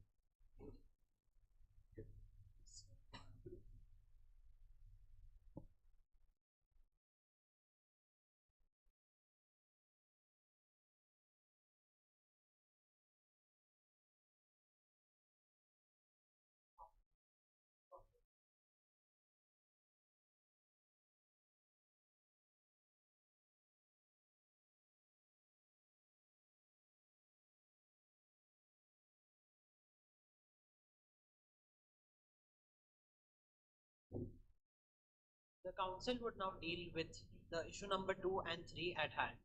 Speaker 7: the council would now deal with the issue number 2 and 3 at hand,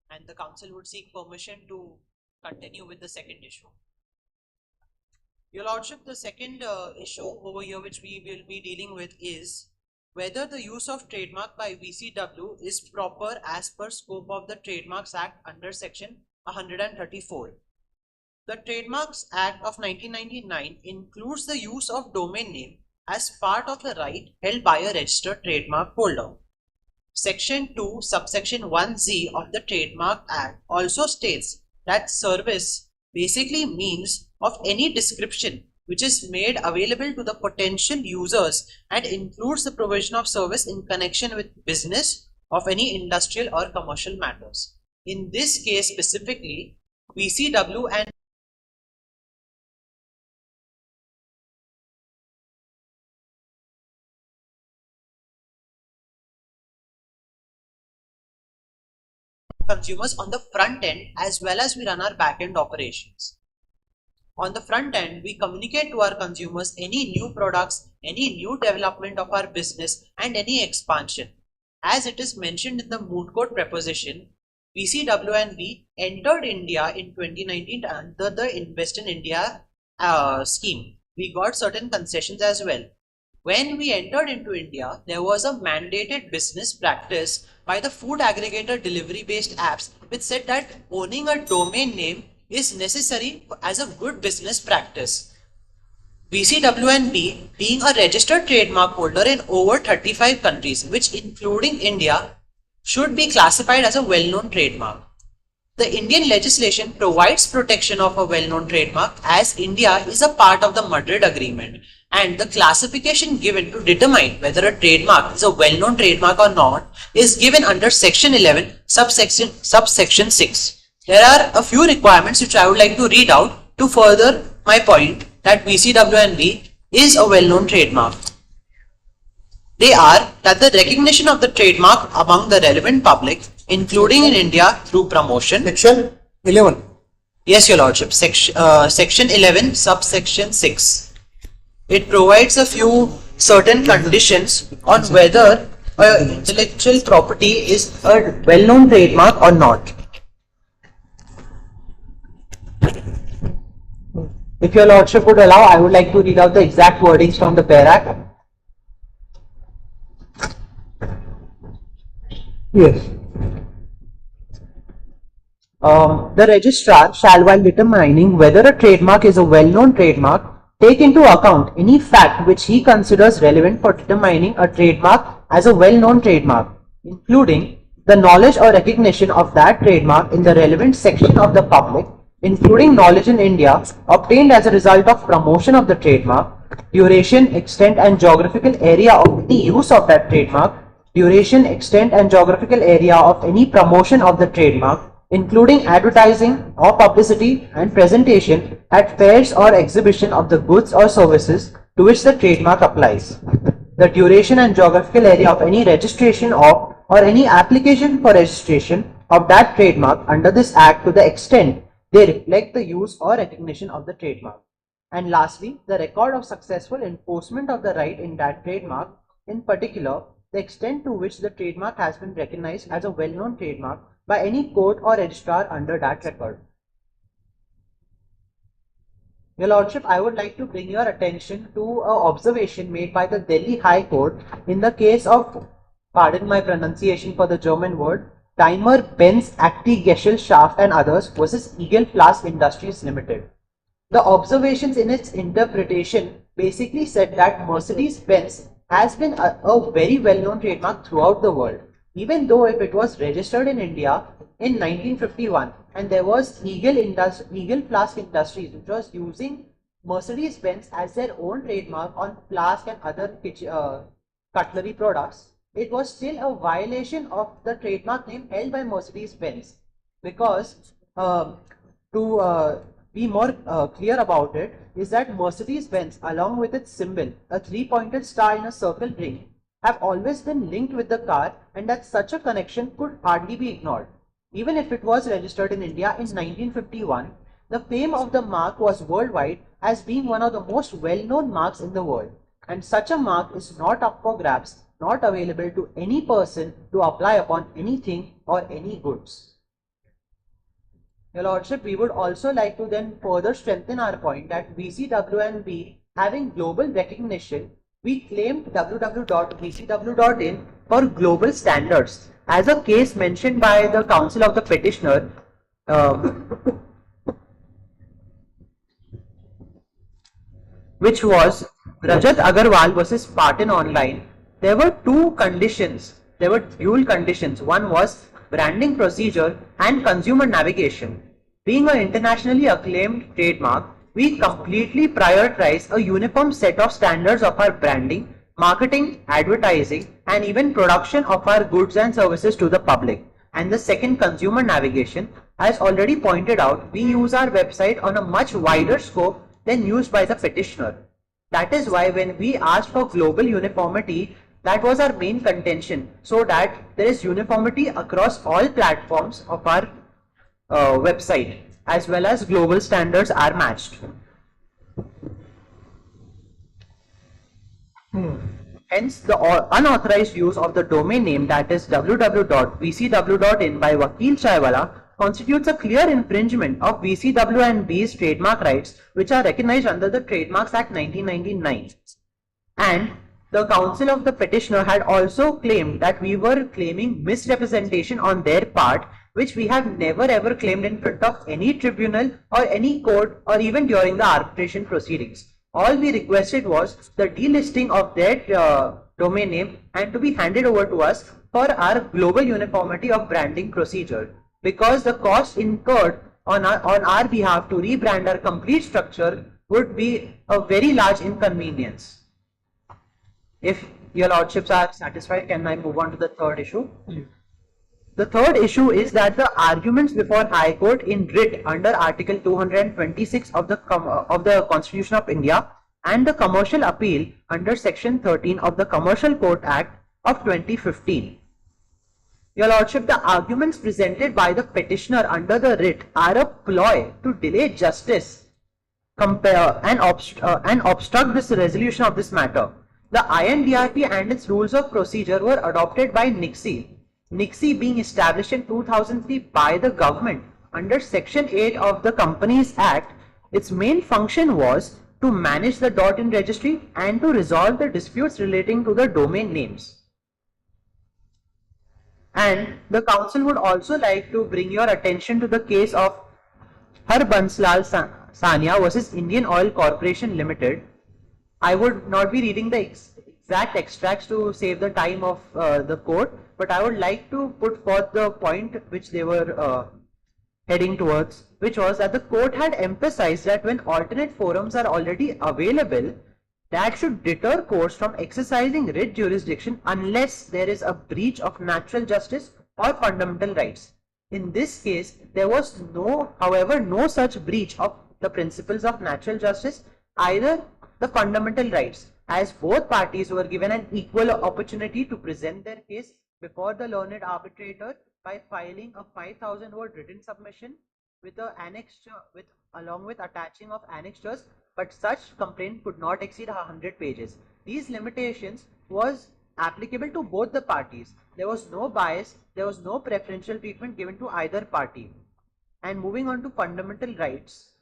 Speaker 7: and the council would seek permission to continue with the second issue. Your Lordship, the second issue over here which we will be dealing with is whether the use of trademark by VCW is proper as per scope of the Trademarks Act under section 134. The Trademarks Act of 1999 includes the use of domain name as part of the right held by a registered trademark holder. Section 2, subsection 1Z of the Trademark Act also states that service basically means of any description which is made available to the potential users and includes the provision of service in connection with business of any industrial or commercial matters. In this case specifically, VCW and consumers on the front end as well as we run our back end operations. On the front end, we communicate to our consumers any new products, any new development of our business and any expansion. As it is mentioned in the Moot Court preposition, VCW and we entered India in 2019 under the Invest in India scheme. We got certain concessions as well. When we entered into India, there was a mandated business practice by the food aggregator delivery based apps which said that owning a domain name is necessary as a good business practice. VCW and B being a registered trademark holder in over 35 countries, which including India, should be classified as a well-known trademark. The Indian legislation provides protection of a well-known trademark as India is a part of the Madrid Agreement, and the classification given to determine whether a trademark is a well-known trademark or not is given under section 11 subsection 6. There are a few requirements which I would like to read out to further my point that VCW and V is a well-known trademark. They are that the recognition of the trademark among the relevant public, including in India through promotion.
Speaker 3: Section 11.
Speaker 7: Yes, Your Lordship. Section 11, subsection 6. It provides a few certain conditions on whether intellectual property is a well-known trademark or not. If Your Lordship would allow, I would like to read out the exact wordings from the PAIR Act.
Speaker 3: Yes.
Speaker 7: The registrar shall, while determining whether a trademark is a well-known trademark, take into account any fact which he considers relevant for determining a trademark as a well-known trademark, including the knowledge or recognition of that trademark in the relevant section of the public, including knowledge in India obtained as a result of promotion of the trademark, duration, extent and geographical area of any use of that trademark, duration, extent and geographical area of any promotion of the trademark, including advertising or publicity and presentation at fairs or exhibition of the goods or services to which the trademark applies, the duration and geographical area of any registration of or any application for registration of that trademark under this act to the extent they reflect the use or recognition of the trademark, and lastly, the record of successful enforcement of the right in that trademark, in particular, the extent to which the trademark has been recognized as a well-known trademark by any court or registrar under that record. Your Lordship, I would like to bring your attention to an observation made by the Delhi High Court in the case of, pardon my pronunciation for the German word, Daimler Benz Gesellschaft and others versus Eagle Flask Industries Limited. The observations in its interpretation basically said that Mercedes-Benz has been a very well-known trademark throughout the world, even though if it was registered in India in 1951 and there was Eagle Flask Industries which was using Mercedes-Benz as their own trademark on flask and other cutlery products, it was still a violation of the trademark name held by Mercedes-Benz, because to be more clear about it is that Mercedes-Benz, along with its symbol, a three-pointed star in a circle ring, have always been linked with the car, and that such a connection could hardly be ignored. Even if it was registered in India in 1951, the fame of the mark was worldwide as being one of the most well-known marks in the world, and such a mark is not up for grabs not available to any person to apply upon anything or any goods. Your Lordship, we would also like to then further strengthen our point that VCW&B having global recognition, we claimed www.vcw.in for global standards. As a case mentioned by the counsel of the petitioner, which was Rajat Agarwal versus Spartan Online, there were two conditions. There were dual conditions. One was branding procedure and consumer navigation. Being an internationally acclaimed trademark, we completely prioritize a uniform set of standards of our branding, marketing, advertising, and even production of our goods and services to the public. And the second, consumer navigation, as already pointed out, we use our website on a much wider scope than used by the petitioner. That is why when we asked for global uniformity, that was our main contention, so that there is uniformity across all platforms of our website, as well as global standards are matched. Hence, the unauthorized use of the domain name, that is www.vcw.in by Vakil Chaiwala, constitutes a clear infringement of VCW&B's trademark rights, which are recognized under the Trademarks Act 1999. And the counsel of the petitioner had also claimed that we were claiming misrepresentation on their part, which we have never ever claimed in front of any tribunal or any court or even during the arbitration proceedings. All we requested was the delisting of their domain name and to be handed over to us for our global uniformity of branding procedure, because the cost incurred on our behalf to rebrand our complete structure would be a very large inconvenience. If your lordships are satisfied, can I move on to the third issue? The third issue is that the arguments before High Court in writ under Article 226 of the Constitution of India and the commercial appeal under Section 13 of the Commercial Court Act of 2015. Your Lordship, the arguments presented by the petitioner under the writ are a ploy to delay justice and obstruct this resolution of this matter. The INDRP and its rules of procedure were adopted by NICSI. NICSI being established in 2003 by the government under Section 8 of the Companies Act. Its main function was to manage the .in registry and to resolve the disputes relating to the domain names. And the council would also like to bring your attention to the case of Harbanslal Sania versus Indian Oil Corporation Limited. I would not be reading the exact extracts to save the time of the court, but I would like to put forth the point which they were heading towards, which was that the court had emphasized that when alternate forums are already available, that should deter courts from exercising writ jurisdiction unless there is a breach of natural justice or fundamental rights. In this case, there was however, no such breach of the principles of natural justice, either the fundamental rights, as both parties were given an equal opportunity to present their case before the learned arbitrator by filing a 5,000 word written submission with the along with attaching of annexures, but such complaint could not exceed 100 pages. These limitations was applicable to both the parties. There was no bias, there was no preferential treatment given to either party. And moving on to fundamental rights,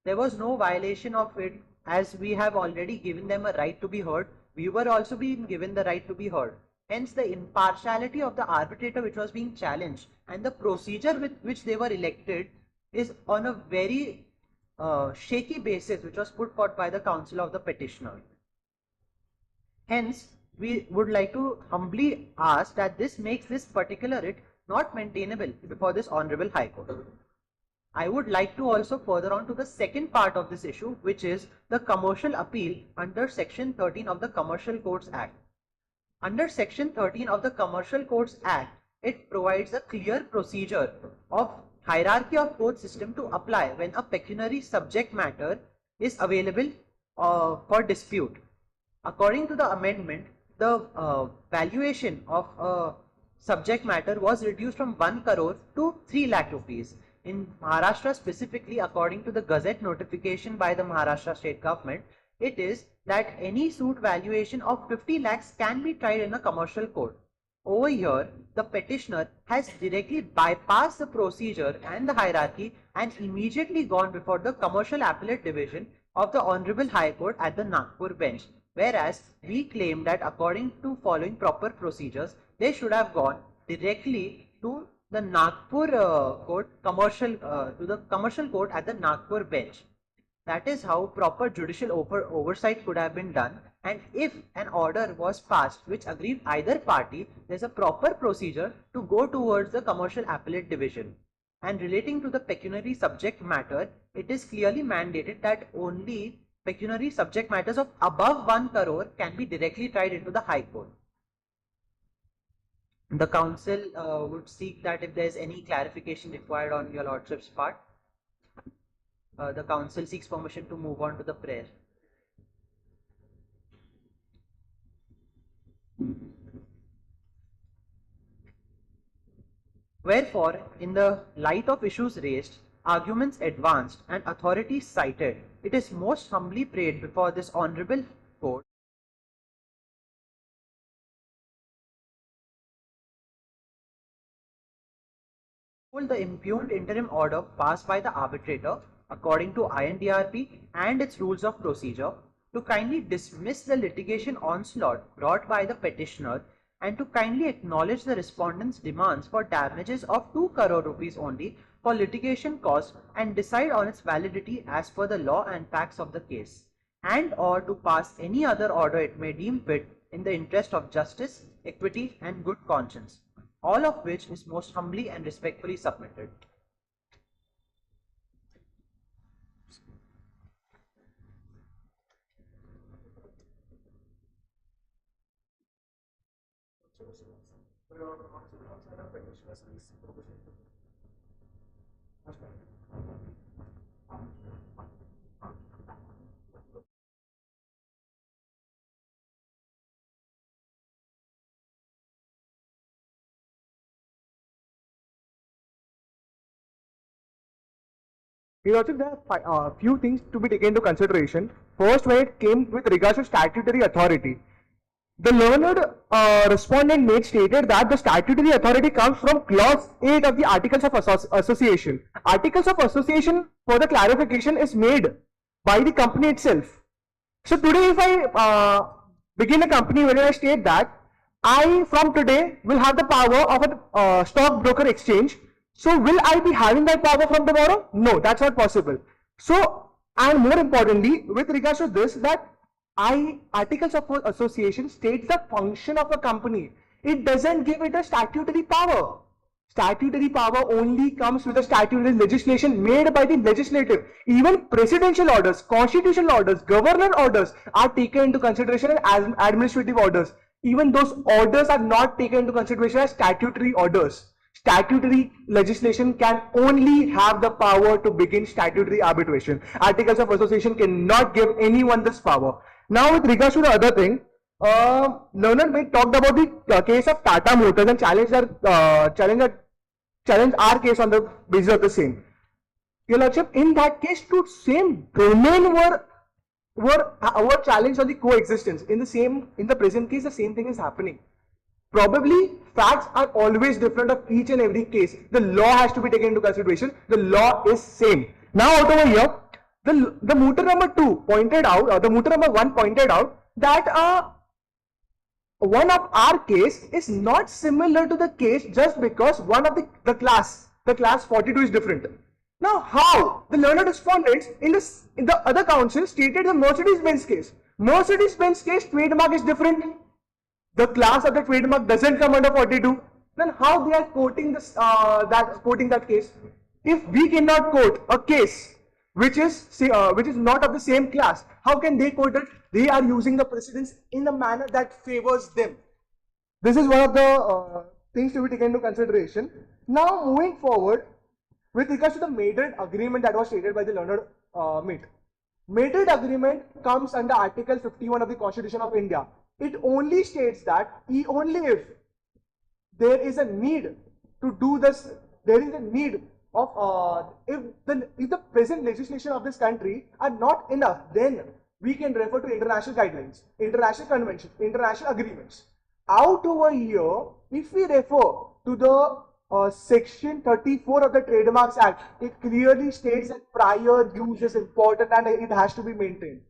Speaker 7: there was no violation of it, as we have already given them a right to be heard. We were also being given the right to be heard. Hence, the impartiality of the arbitrator which was being challenged and the procedure with which they were elected is on a very shaky basis which was put forth by the counsel of the petitioner. Hence, we would like to humbly ask that this makes this particular writ not maintainable before this Honorable High Court. I would like to also further on to the second part of this issue, which is the commercial appeal under Section 13 of the Commercial Courts Act. Under Section 13 of the Commercial Courts Act, it provides a clear procedure of hierarchy of court system to apply when a pecuniary subject matter is available for dispute. According to the amendment, the valuation of a subject matter was reduced from 1 crore to 3 lakh rupees. In Maharashtra specifically, according to the Gazette notification by the Maharashtra state government, it is that any suit valuation of 50 lakhs can be tried in a commercial court. Over here, the petitioner has directly bypassed the procedure and the hierarchy and immediately gone before the Commercial Appellate Division of the Honorable High Court at the Nagpur bench. Whereas we claim that according to following proper procedures, they should have gone directly to the Nagpur to the commercial court at the Nagpur bench. That is how proper judicial oversight could have been done, and if an order was passed which aggrieved either party, there is a proper procedure to go towards the Commercial Appellate Division. And relating to the pecuniary subject matter, it is clearly mandated that only pecuniary subject matters of above 1 crore can be directly tried into the High Court. The council would seek that if there is any clarification required on your lordship's part, the council seeks permission to move on to the prayer. Wherefore, in the light of issues raised, arguments advanced, and authorities cited, it is most humbly prayed before this honorable court the impugned interim order passed by the arbitrator according to INDRP and its rules of procedure, to kindly dismiss the litigation onslaught brought by the petitioner, and to kindly acknowledge the respondent's demands for damages of 2 crore rupees only for litigation costs, and decide on its validity as per the law and facts of the case, and or to pass any other order it may deem fit in the interest of justice, equity, and good conscience, all of which is most humbly and respectfully submitted.
Speaker 8: Here also there are a few things to be taken into consideration. First, when it came with regards to statutory authority, the learned respondent made stated that the statutory authority comes from clause 8 of the Articles of Association. Articles of Association, for the clarification, is made by the company itself. So today if I begin a company wherein I state that I from today will have the power of a stock broker exchange, so will I be having that power from tomorrow? No, that's not possible. So, and more importantly, with regards to this, that Articles of Association states the function of a company. It doesn't give it a statutory power. Statutory power only comes with the statutory legislation made by the legislative. Even presidential orders, constitutional orders, governor orders are taken into consideration as administrative orders. Even those orders are not taken into consideration as statutory orders. Statutory legislation can only have the power to begin statutory arbitration. Articles of Association cannot give anyone this power. Now, with regards to the other thing, Learned may talked about the case of Tata Motors and challenge our case on the basis of the same. Your Lordship, in that case, two same domain were challenged on the coexistence. In the present case, the same thing is happening. Probably facts are always different of each and every case. The law has to be taken into consideration. The law is same. Now out over here, the mooter number 2 pointed out, or the mooter number 1 pointed out that one of our case is not similar to the case just because one of the class 42 is different. Now how the learned respondents in the other counsel stated the Mercedes-Benz case. Mercedes-Benz case trademark is different. The class of the trademark doesn't come under 42. Then how they are quoting that case? If we cannot quote a case which is not of the same class, how can they quote it? They are using the precedents in a manner that favors them. This is one of the things to be taken into consideration. Now moving forward, with regards to the mated agreement that was stated by the learned Meet. Mated agreement comes under Article 51 of the Constitution of India. It only states that only if there is a need to do this, there is a need of if the present legislation of this country are not enough, then we can refer to international guidelines, international conventions, international agreements. Out over here, if we refer to the section 34 of the Trademarks Act, it clearly states that prior use is important and it has to be maintained.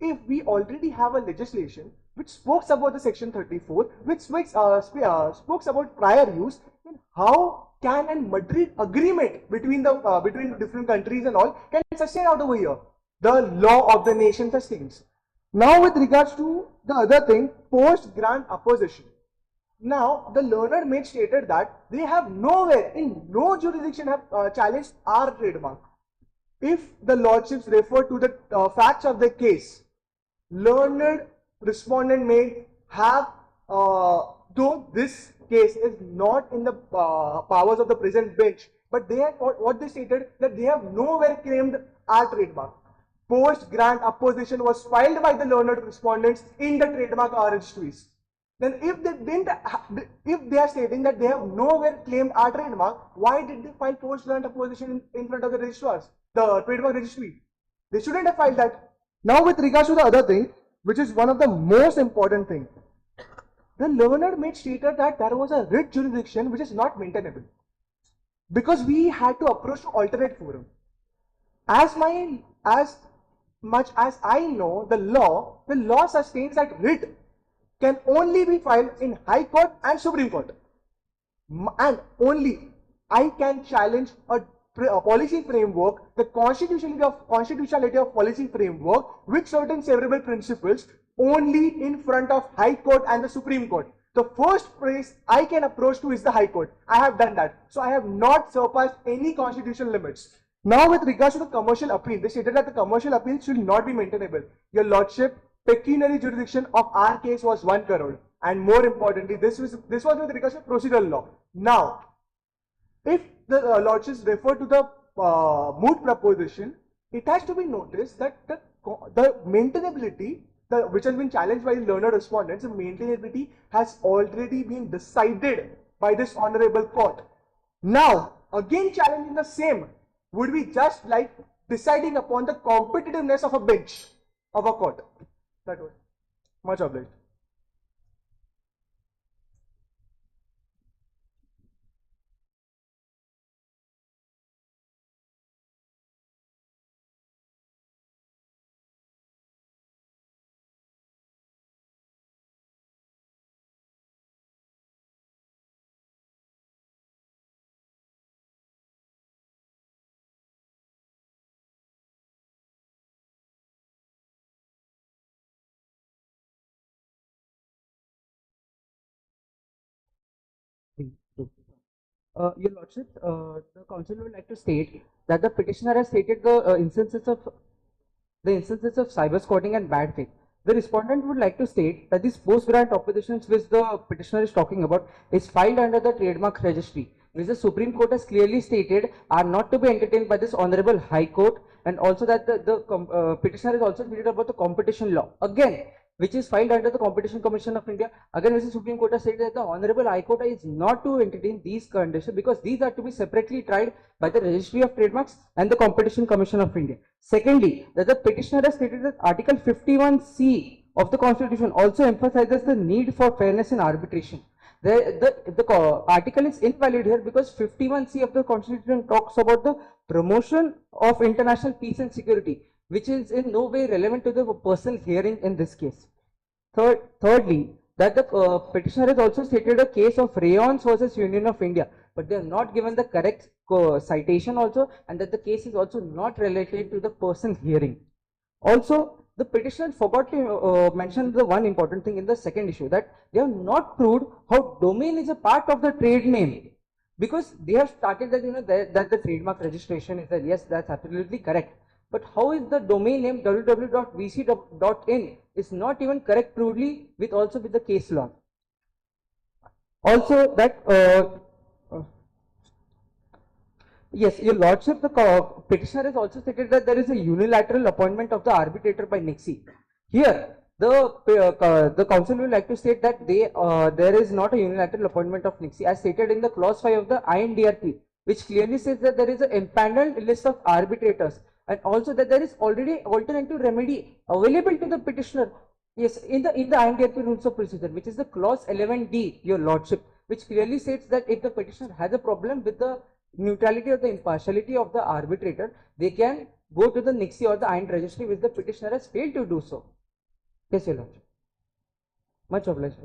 Speaker 8: If we already have a legislation which speaks about the section 34, which speaks about prior use, then how can a Madrid agreement between the between different countries and all can sustain out over here? The law of the nation sustains. Now, with regards to the other thing, post-grant opposition. Now, the learned made stated that they have nowhere, in no jurisdiction have challenged our trademark. If the lordships refer to the facts of the case, learned respondent may have, though this case is not in the powers of the present bench, but they have what they stated that they have nowhere claimed our trademark. Post-grant opposition was filed by the learned respondents in the trademark registries. Then if they didn't, if they are stating that they have nowhere claimed our trademark, why did they file post-grant opposition in front of the registrars, the trademark registry? They shouldn't have filed that. Now, with regards to the other thing, which is one of the most important thing, the learned made stated that there was a writ jurisdiction which is not maintainable because we had to approach to alternate forum. As much as I know the law sustains that writ can only be filed in High Court and Supreme Court, and only I can challenge a policy framework, the constitutionality of policy framework with certain severable principles only in front of High Court and the Supreme Court. The first place I can approach to is the High Court. I have done that. So I have not surpassed any constitutional limits. Now, with regards to the commercial appeal, they stated that the commercial appeal should not be maintainable. Your Lordship, pecuniary jurisdiction of our case was 1 crore, and more importantly, this was with regards to procedural law. Now, if the lordships refer to the moot proposition, it has to be noticed that the maintainability, which has been challenged by the learned respondents, the maintainability has already been decided by this honorable court. Now, again challenging the same would be just like deciding upon the competitiveness of a bench of a court. That was much obliged.
Speaker 6: Your Lordship, the Council would like to state that the petitioner has stated the instances of cyber squatting and bad faith. The respondent would like to state that these post-grant oppositions which the petitioner is talking about is filed under the trademark registry, which the Supreme Court has clearly stated are not to be entertained by this Honorable High Court, and also that the petitioner is also stated about the competition law, again, which is filed under the Competition Commission of India, again which the Supreme Court has stated that the Honorable High Court is not to entertain these conditions because these are to be separately tried by the Registry of Trademarks and the Competition Commission of India. Secondly, that the petitioner has stated that Article 51C of the Constitution also emphasizes the need for fairness in arbitration. The article is invalid here because 51C of the Constitution talks about the promotion of international peace and security, which is in no way relevant to the personal hearing in this case. Thirdly, that the petitioner has also stated a case of Rayons versus Union of India, but they are not given the correct citation also, and that the case is also not related to the personal hearing. Also, the petitioner forgot to mention the one important thing in the second issue, that they have not proved how domain is a part of the trade name, because they have started that that the trademark registration is there. Yes, that's absolutely correct. But how is the domain name www.vc.in is not even correct crudely with the case law. Also that yes, Your Lordship, the petitioner has also stated that there is a unilateral appointment of the arbitrator by NIXI. Here, the council will like to state that there is not a unilateral appointment of NIXI as stated in the clause 5 of the INDRP, which clearly says that there is an empaneled list of arbitrators,
Speaker 5: and also that there is already alternative remedy available to the petitioner. Yes, in the NAGPUR rules of procedure, which is the clause 11D, your lordship, which clearly states that if the petitioner has a problem with the neutrality or the impartiality of the arbitrator, they can go to the Nixie or the Ain registry, which the petitioner has failed to do so. Yes, your lordship. Much obliged.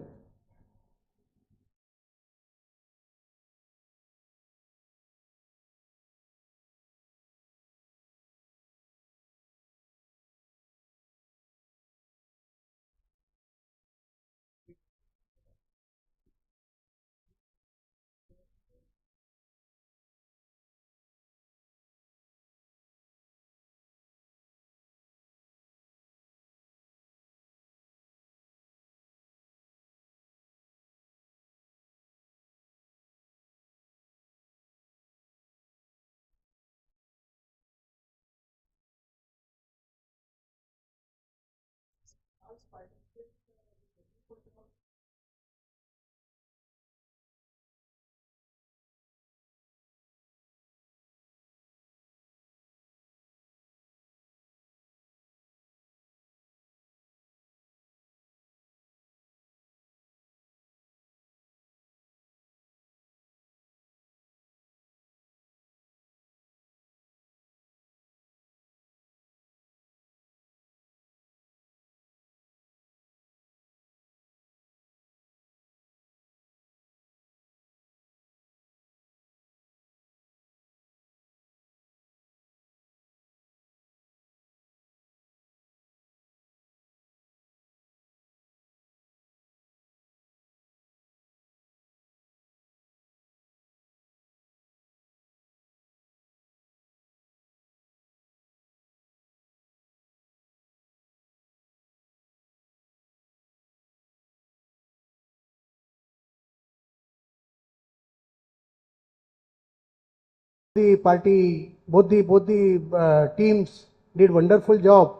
Speaker 3: The party, both the teams did wonderful job,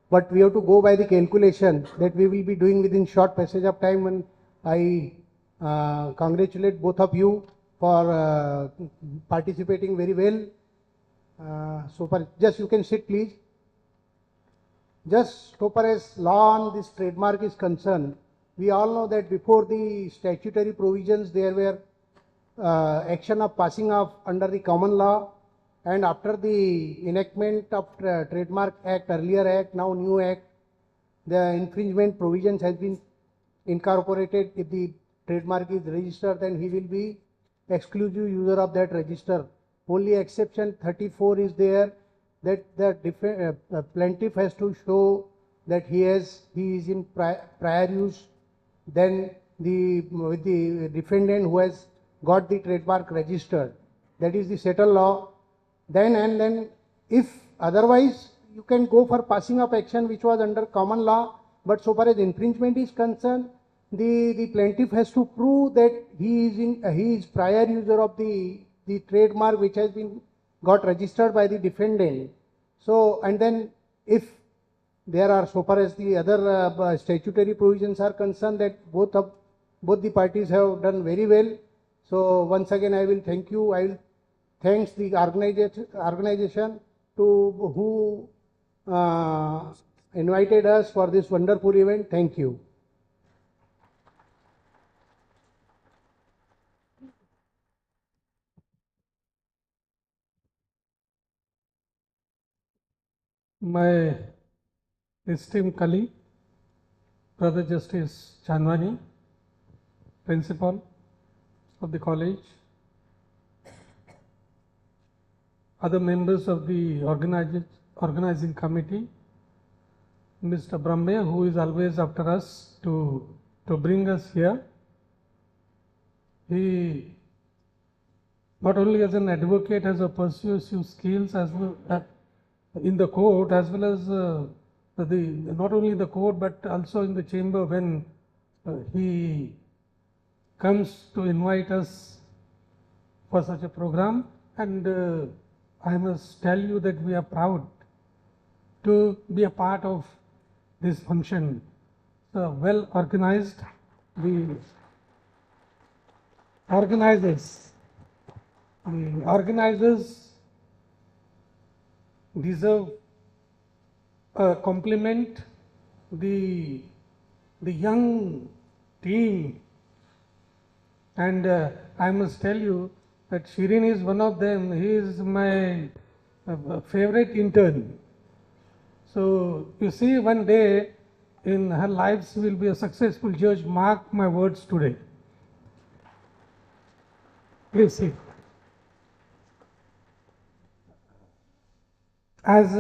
Speaker 3: but we have to go by the calculation that we will be doing within short passage of time. And I congratulate both of you for participating very well. So far, just you can sit, please. Just so far as law on this trademark is concerned, we all know that before the statutory provisions there were action of passing off under the common law, and after the enactment of Trademark Act, earlier Act, now new Act, the infringement provisions has been incorporated. If the trademark is registered, then he will be exclusive user of that register. Only exception 34 is there, that the plaintiff has to show that he is in prior use. Then with the defendant who has got the trademark registered, that is the settled law. Then if otherwise, you can go for passing of action which was under common law. But so far as infringement is concerned, the plaintiff has to prove that he is prior user of the trademark which has been got registered by the defendant. So, and then if there are, so far as the other statutory provisions are concerned, that both the parties have done very well. So once again I will thank you. I will thanks the organization to who invited us for this wonderful event. Thank you.
Speaker 2: My esteemed colleague, Brother Justice Chanwani, Principal of the college, other members of the organizing committee, Mr. Brahme, who is always after us to bring us here. He not only as an advocate has a persuasive skills as well in the court, as well as not only in the court but also in the chamber when he comes to invite us for such a program. And I must tell you that we are proud to be a part of this function. So well organized, the organizers deserve a compliment. The young team, and I must tell you that Shirin is one of them. He is my favorite intern. So you see, one day in her life she will be a successful judge. Mark my words today. Please see. As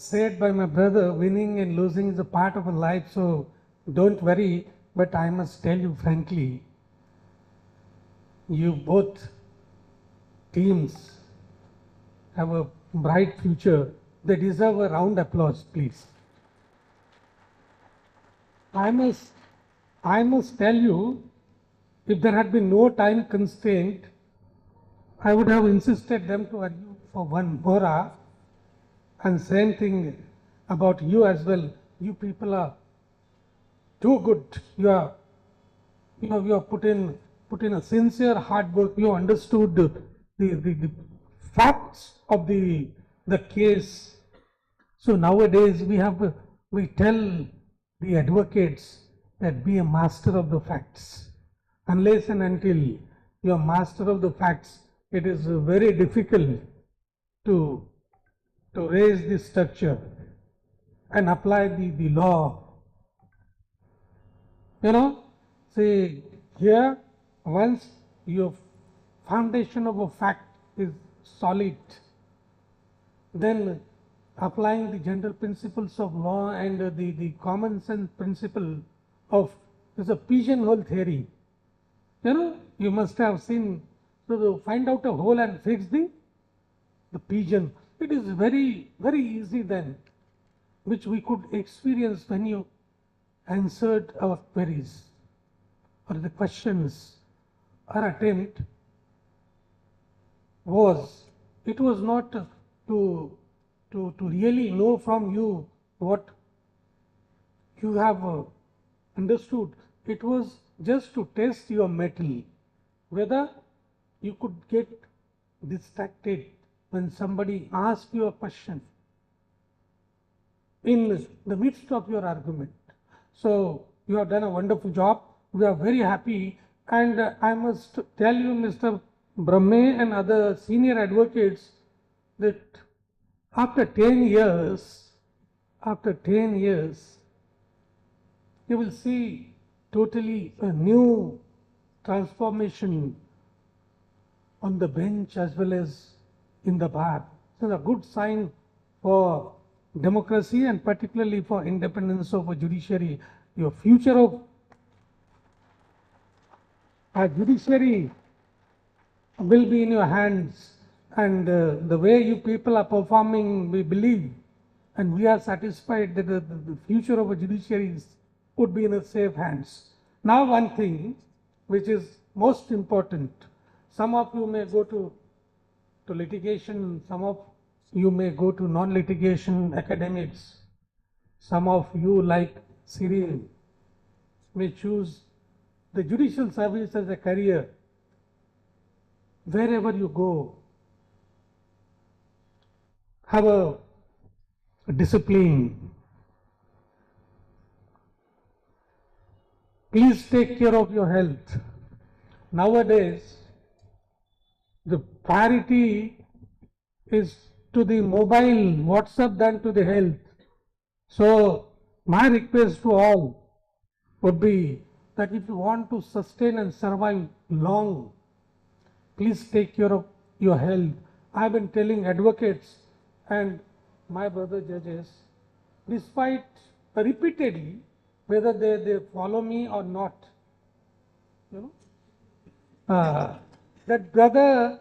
Speaker 2: said by my brother, winning and losing is a part of a life, so don't worry. But I must tell you frankly, you both teams have a bright future. They deserve a round applause, please. I must tell you, if there had been no time constraint, I would have insisted them to argue for 1 more hour. And same thing about you as well. You people are too good. You are put in a sincere hard work. You understood the facts of the case. So nowadays we tell the advocates that be a master of the facts. Unless and until you are master of the facts, it is very difficult to raise the structure and apply the law. See, here, once your foundation of a fact is solid, then applying the general principles of law and the common sense principle of, is a pigeonhole theory. You must have seen, to find out a hole and fix the pigeon. It is very, very easy then, which we could experience when you answered our queries or the questions. Our attempt was not to really know from you what you have understood. It was just to test your mettle, whether you could get distracted when somebody asks you a question in the midst of your argument. So you have done a wonderful job. We are very happy, and I must tell you, Mr. Brahme and other senior advocates, that after 10 years, you will see totally a new transformation on the bench as well as in the bar. So a good sign for democracy and particularly for independence of a judiciary. Your future of our judiciary will be in your hands, and the way you people are performing, we believe and we are satisfied that the future of a judiciary would be in a safe hands. Now one thing which is most important, some of you may go to litigation, some of you may go to non-litigation academics, some of you like Cyril may choose the judicial service as a career. Wherever you go, have a discipline. Please take care of your health. Nowadays, the priority is to the mobile WhatsApp than to the health. So my request to all would be that if you want to sustain and survive long, please take care of your health. I've been telling advocates and my brother judges, despite repeatedly, whether they follow me or not, that brother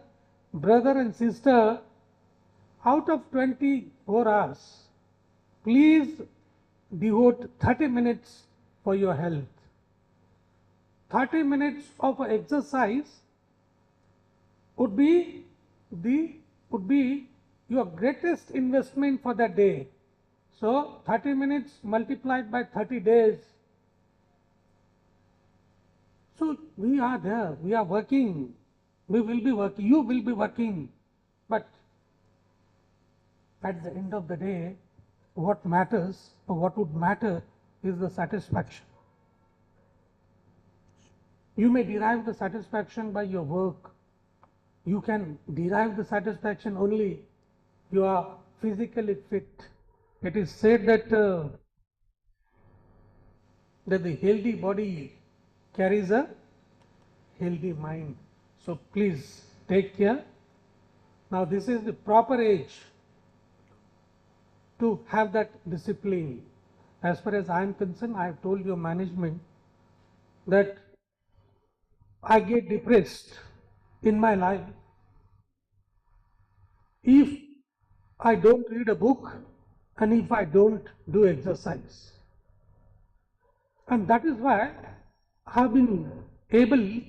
Speaker 2: and sister, out of 24 hours, please devote 30 minutes for your health. 30 minutes of exercise would be your greatest investment for the day. So 30 minutes multiplied by 30 days. So we are there, we are working, we will be working, you will be working, but at the end of the day, what matters or what would matter is the satisfaction. You may derive the satisfaction by your work. You can derive the satisfaction only you are physically fit. It is said that that the healthy body carries a healthy mind. So please take care. Now this is the proper age to have that discipline. As far as I am concerned, I have told your management that I get depressed in my life if I don't read a book and if I don't do exercise. And that is why I have been able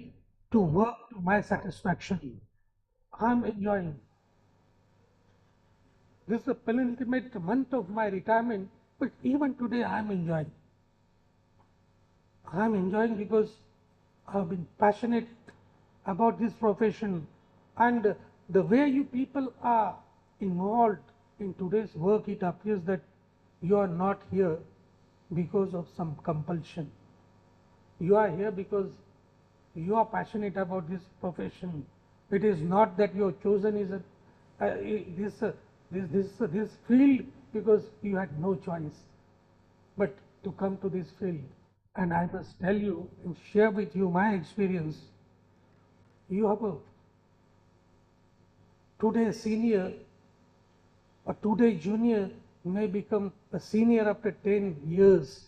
Speaker 2: to work to my satisfaction. I am enjoying. This is the penultimate month of my retirement, but even today I am enjoying. I am enjoying because I have been passionate about this profession, and the way you people are involved in today's work, it appears that you are not here because of some compulsion. You are here because you are passionate about this profession. It is not that you have chosen this field because you had no choice, but to come to this field. And I must tell you and share with you my experience. You have a today senior or today junior may become a senior after 10 years.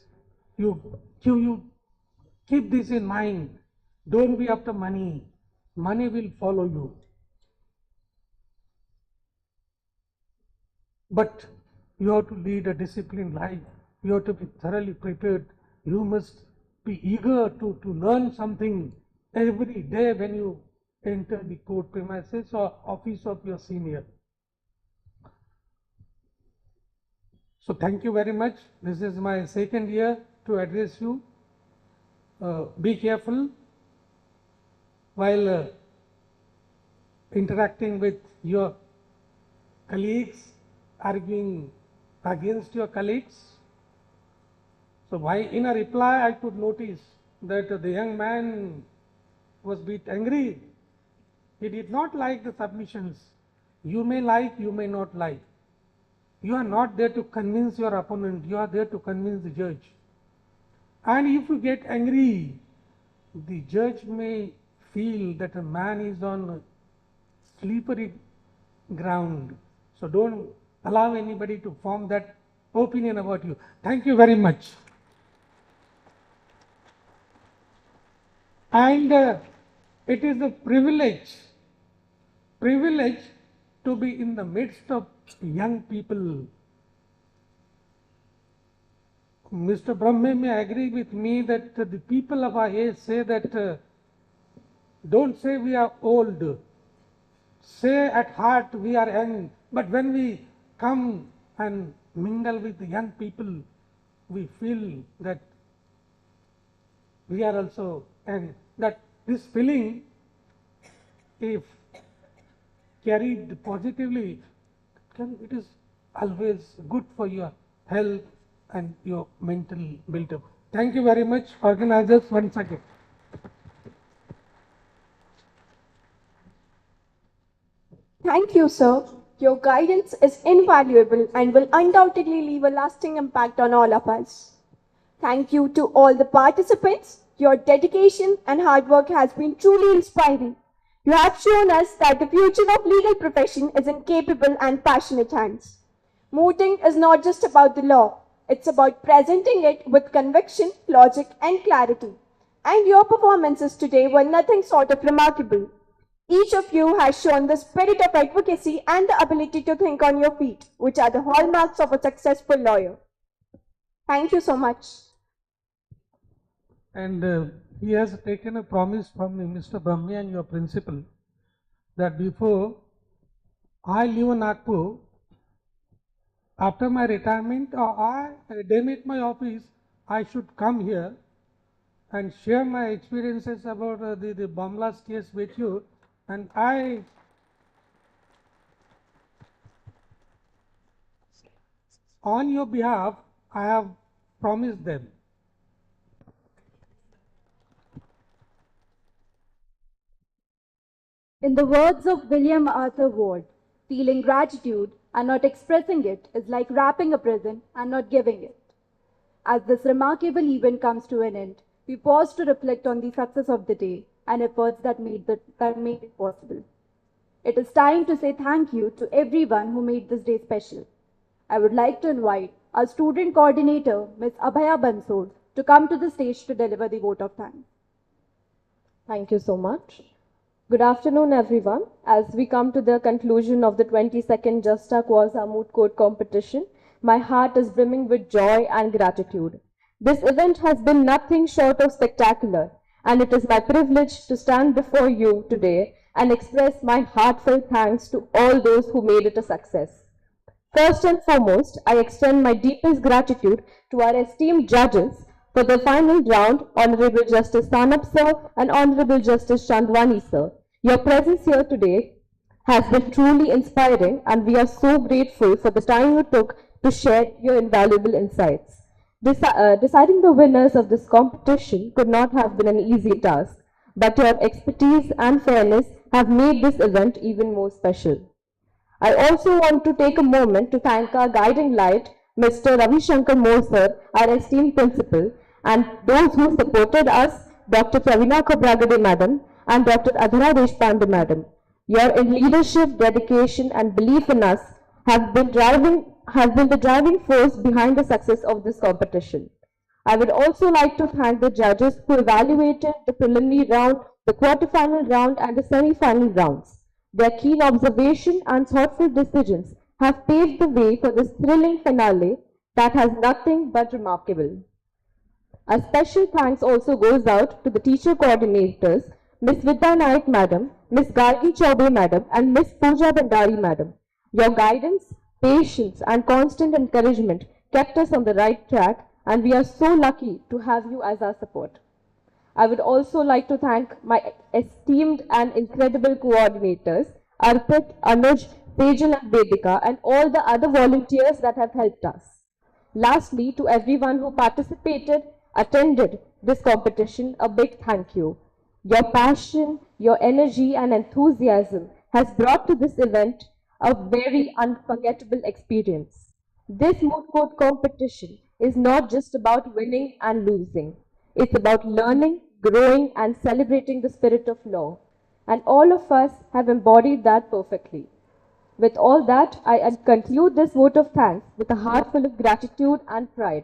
Speaker 2: You keep this in mind. Don't be after money. Money will follow you. But you have to lead a disciplined life. You have to be thoroughly prepared. You must be eager to learn something every day when you enter the court premises or office of your senior. So thank you very much. This is my second year to address you. Be careful while interacting with your colleagues, arguing against your colleagues. So why in a reply I could notice that the young man was a bit angry. He did not like the submissions. You may like, you may not like. You are not there to convince your opponent, you are there to convince the judge. And if you get angry, the judge may feel that a man is on slippery ground. So don't allow anybody to form that opinion about you. Thank you very much. And it is a privilege to be in the midst of young people. Mr. Brahme may agree with me that the people of our age say that don't say we are old, say at heart we are young, but when we come and mingle with the young people, we feel that we are also young. That this feeling, if carried positively, it is always good for your health and your mental build-up. Thank you very much, organizers, once again.
Speaker 9: Thank you, sir. Your guidance is invaluable and will undoubtedly leave a lasting impact on all of us. Thank you to all the participants. Your dedication and hard work has been truly inspiring. You have shown us that the future of legal profession is in capable and passionate hands. Mooting is not just about the law. It's about presenting it with conviction, logic, and clarity. And your performances today were nothing short of remarkable. Each of you has shown the spirit of advocacy and the ability to think on your feet, which are the hallmarks of a successful lawyer. Thank you so much.
Speaker 2: And he has taken a promise from me, Mr. Brahmi and your principal, that before I leave Nagpur, after my retirement or I demit my office, I should come here and share my experiences about the bomb blast case with you. And on your behalf, I have promised them.
Speaker 10: In the words of William Arthur Ward, feeling gratitude and not expressing it is like wrapping a present and not giving it. As this remarkable event comes to an end, we pause to reflect on the success of the day and efforts that made it possible. It is time to say thank you to everyone who made this day special. I would like to invite our student coordinator, Ms. Abhaya Bansod, to come to the stage to deliver the vote of thanks.
Speaker 11: Thank you so much. Good afternoon, everyone. As we come to the conclusion of the 22nd JUSTA CAUSA Moot Court competition, my heart is brimming with joy and gratitude. This event has been nothing short of spectacular, and it is my privilege to stand before you today and express my heartfelt thanks to all those who made it a success. First and foremost, I extend my deepest gratitude to our esteemed judges for the final round, Honorable Justice Sanap Sir and Honorable Justice Chandwani Sir. Your presence here today has been truly inspiring, and we are so grateful for the time you took to share your invaluable insights. Deciding the winners of this competition could not have been an easy task, but your expertise and fairness have made this event even more special. I also want to take a moment to thank our guiding light, Mr. Ravi Shankar Sir, our esteemed principal, and those who supported us, Dr. Pravina Khobragade Madam and Dr. Adhara Deshpande Madam. Your leadership, dedication, and belief in us have been the driving force behind the success of this competition. I would also like to thank the judges who evaluated the preliminary round, the quarterfinal round, and the semi-final rounds. Their keen observation and thoughtful decisions have paved the way for this thrilling finale that has nothing but remarkable. A special thanks also goes out to the teacher coordinators, Ms. Vidya Naik Madam, Ms. Gargi Chaube Madam, and Ms. Pooja Bandari Madam. Your guidance, patience, and constant encouragement kept us on the right track, and we are so lucky to have you as our support. I would also like to thank my esteemed and incredible coordinators, Arpit, Anuj, Tejal, and Vedika, and all the other volunteers that have helped us. Lastly, to everyone who participated, attended this competition, a big thank you. Your passion, your energy, and enthusiasm has brought to this event a very unforgettable experience. This moot court competition is not just about winning and losing. It's about learning, growing, and celebrating the spirit of law. And all of us have embodied that perfectly. With all that, I conclude this vote of thanks with a heart full of gratitude and pride.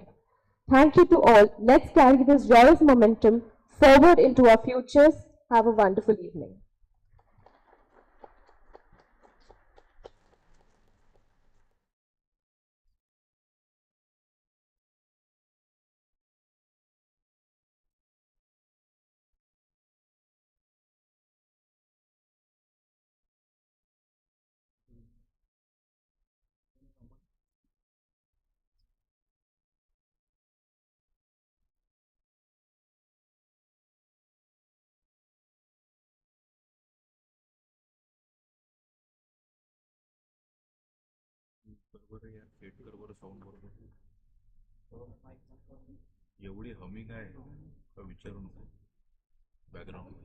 Speaker 11: Thank you to all. Let's carry this joyous momentum forward into our futures. Have a wonderful evening.
Speaker 12: बरोबर आहे यार, set कर बरं sound बरोबर. एवढी humming आहे का विचारू नको. बॅकग्राऊंड